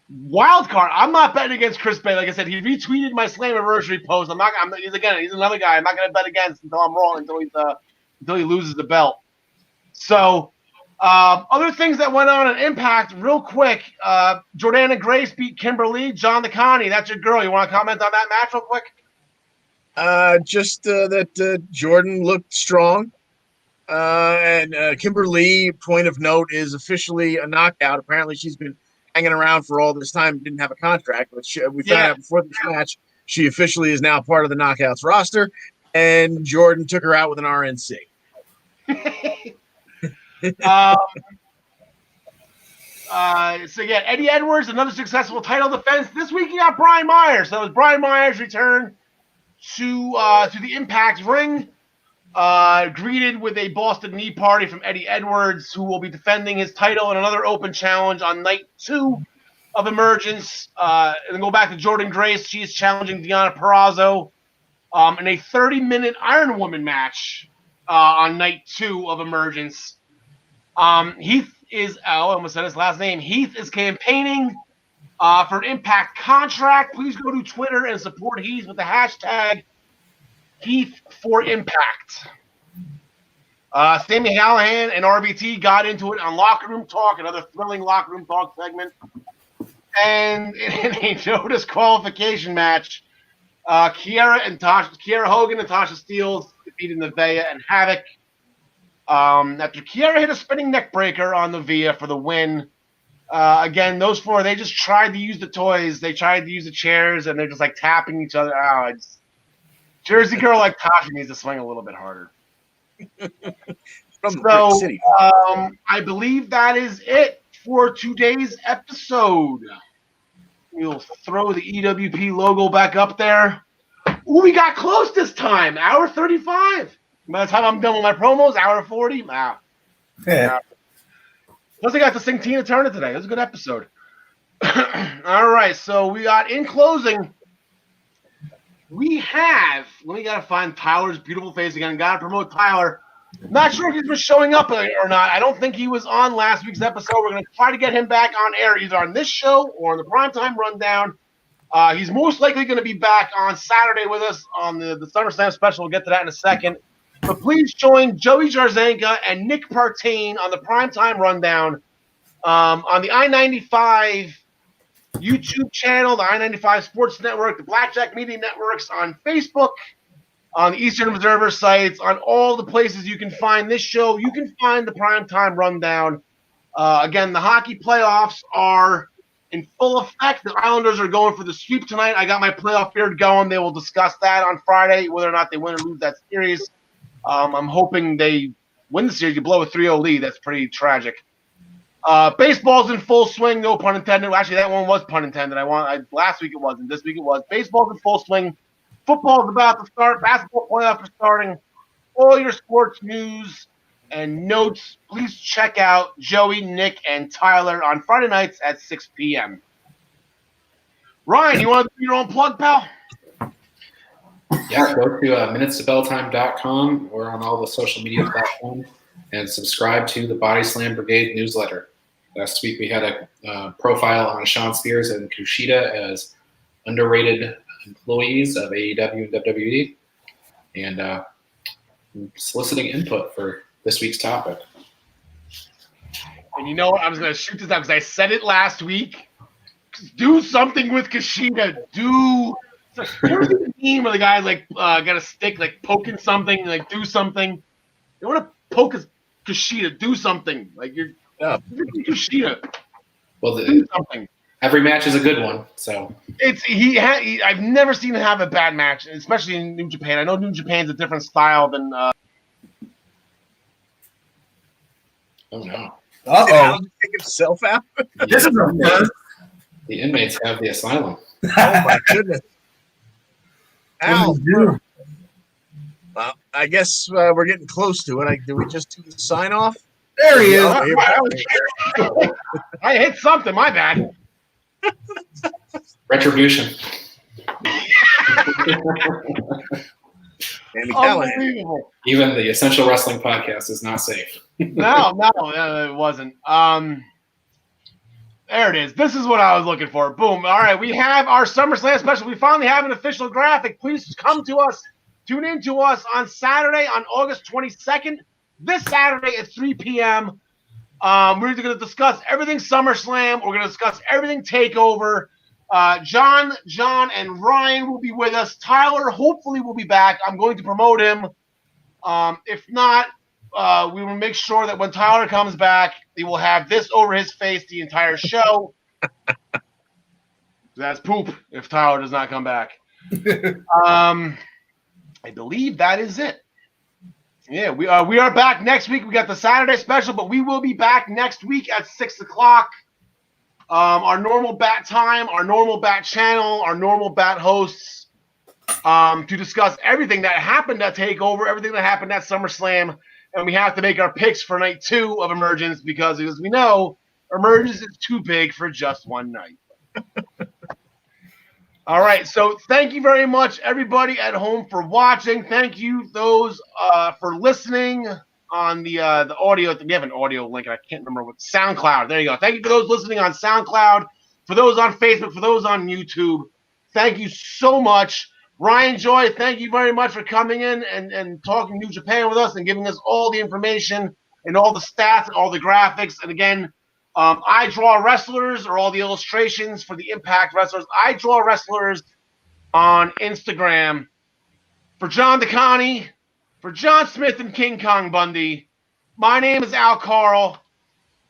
wild card. I'm not betting against Chris Bay. Like I said, he retweeted my Slammiversary post. He's another guy I'm not gonna bet against until I'm wrong, until he loses the belt. So other things that went on in Impact, real quick. Jordana Grace beat Kimberly. John DeConnie, that's your girl. You want to comment on that match real quick? Just that Jordan looked strong. And Kimberly, point of note, is officially a knockout. Apparently, she's been hanging around for all this time, didn't have a contract. But we found out before this match, she officially is now part of the Knockouts roster. And Jordan took her out with an RNC. Eddie Edwards, another successful title defense. This week you got Brian Myers. So it was Brian Myers' return to the Impact ring. Greeted with a Boston Knee Party from Eddie Edwards, who will be defending his title in another open challenge on night 2 of Emergence. And then go back to Jordan Grace. She is challenging Deonna Purrazzo in a 30-minute Iron Woman match on night 2 of Emergence. Heath is, I almost said his last name. Heath is campaigning for an Impact contract. Please go to Twitter and support Heath with the hashtag Heath for Impact. Sami Callihan and RBT got into it on Locker Room Talk, another thrilling Locker Room Talk segment. And in a no disqualification match, Kiera Hogan and Tasha Steelz defeated Nevaeh and Havoc. After Kiera hit a spinning neck breaker on Nevaeh for the win. Again, those four, they just tried to use the toys. They tried to use the chairs, and they're just like tapping each other out. Jersey girl like Tasha needs to swing a little bit harder. I believe that is it for today's episode. We'll throw the EWP logo back up there. Ooh, we got close this time. Hour 35. By the time I'm done with my promos, hour 40. Wow. Yeah. Plus, I got to sing Tina Turner today. It was a good episode. All right, so we got in closing. we have. Let me gotta find Tyler's beautiful face again. Gotta promote Tyler. Not sure if he's been showing up or not. I don't think he was on last week's episode. We're gonna try to get him back on air, either on this show or on the Primetime Rundown. He's most likely going to be back on Saturday with us on the SummerSlam special. We'll get to that in a second. But please join Joey Jarzenka and Nick Partain on the Primetime Rundown on the I-95 YouTube channel, the I-95 Sports Network, the Blackjack Media Networks, on Facebook, on the Eastern Observer sites, on all the places you can find this show. You can find the Primetime Rundown. Again, the hockey playoffs are in full effect. The Islanders are going for the sweep tonight. I got my playoff beard going. They will discuss that on Friday, whether or not they win or lose that series. I'm hoping they win the series. You blow a 3-0 lead. That's pretty tragic. Baseball's in full swing. No pun intended. Actually, that one was pun intended. Last week it wasn't. This week it was. Baseball's in full swing. Football's about to start. Basketball playoffs are starting. All your sports news and notes, please check out Joey, Nick, and Tyler on Friday nights at 6 p.m. Ryan, you want to do your own plug, pal? Yeah, go to minutestobelltime.com. We're on all the social media platforms, and subscribe to the Body Slam Brigade newsletter. Last week we had a profile on Sean Spears and Kushida as underrated employees of AEW and WWE, and soliciting input for this week's topic. And you know what? I was going to shoot this out because I said it last week. Do something with Kushida. Here's the meme where the guy's like got a stick, like poking something, like do something. You want to poke Kushida, do something. Like you're Kushida. Well, do something. Every match is a good one, so I've never seen him have a bad match, especially in New Japan. I know New Japan's a different style than. Oh no! Uh-oh. Take himself out. This is a first. The inmates have the asylum. Oh my goodness! Ow! Well, Well, I guess we're getting close to it. Do we just do the sign off? there he is. I hit something. My bad. Retribution. Andy Callahan. Unbelievable. Even the Essential Wrestling Podcast is not safe. No, it wasn't. There it is. This is what I was looking for. Boom. All right, we have our SummerSlam special. We finally have an official graphic. Please come to us. Tune in to us on Saturday, on August 22nd. This Saturday at 3 p.m. We're going to discuss everything SummerSlam. We're going to discuss everything TakeOver. John, and Ryan will be with us. Tyler hopefully will be back. I'm going to promote him. If not, we will make sure that when Tyler comes back, he will have this over his face the entire show. That's poop if Tyler does not come back. I believe that is it. Yeah, we are back next week. We got the Saturday special, but we will be back next week at 6 o'clock. Our normal bat time, our normal bat channel, our normal bat hosts to discuss everything that happened at TakeOver, everything that happened at SummerSlam. And we have to make our picks for night 2 of Emergence because, as we know, Emergence is too big for just one night. All right, so thank you very much, everybody at home, for watching. Thank you, those for listening on the audio. We have an audio link. I can't remember what. SoundCloud. There you go. Thank you for those listening on SoundCloud, for those on Facebook, for those on YouTube. Thank you so much. Ryan Joy, thank you very much for coming in and talking New Japan with us and giving us all the information and all the stats and all the graphics. And again, I draw wrestlers or all the illustrations for the Impact wrestlers. I draw wrestlers on Instagram. For John DeConnie, for John Smith and King Kong Bundy, my name is Al Karl.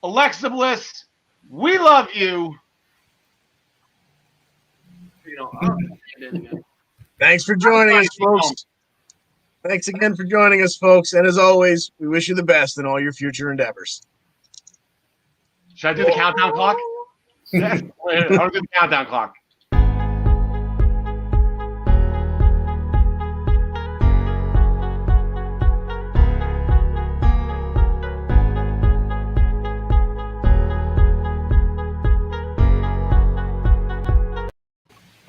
Alexa Bliss, we love you. Thanks for joining us, folks. Thanks again for joining us, folks. And as always, we wish you the best in all your future endeavors. Should I do the countdown clock? Yeah. I'll do the countdown clock.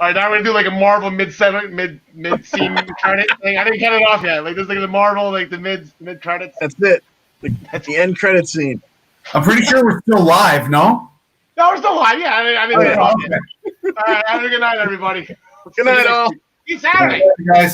All All right, now we're gonna do like a Marvel mid scene credit thing. I didn't cut it off yet. Like this, like the Marvel, like the mid credits. That's it. The end credit scene. I'm pretty sure we're still live, no? No, we're still live. Yeah, I didn't cut it off Okay. yet. All right, have a good night, everybody. Good night, all. It's Saturday. Guys.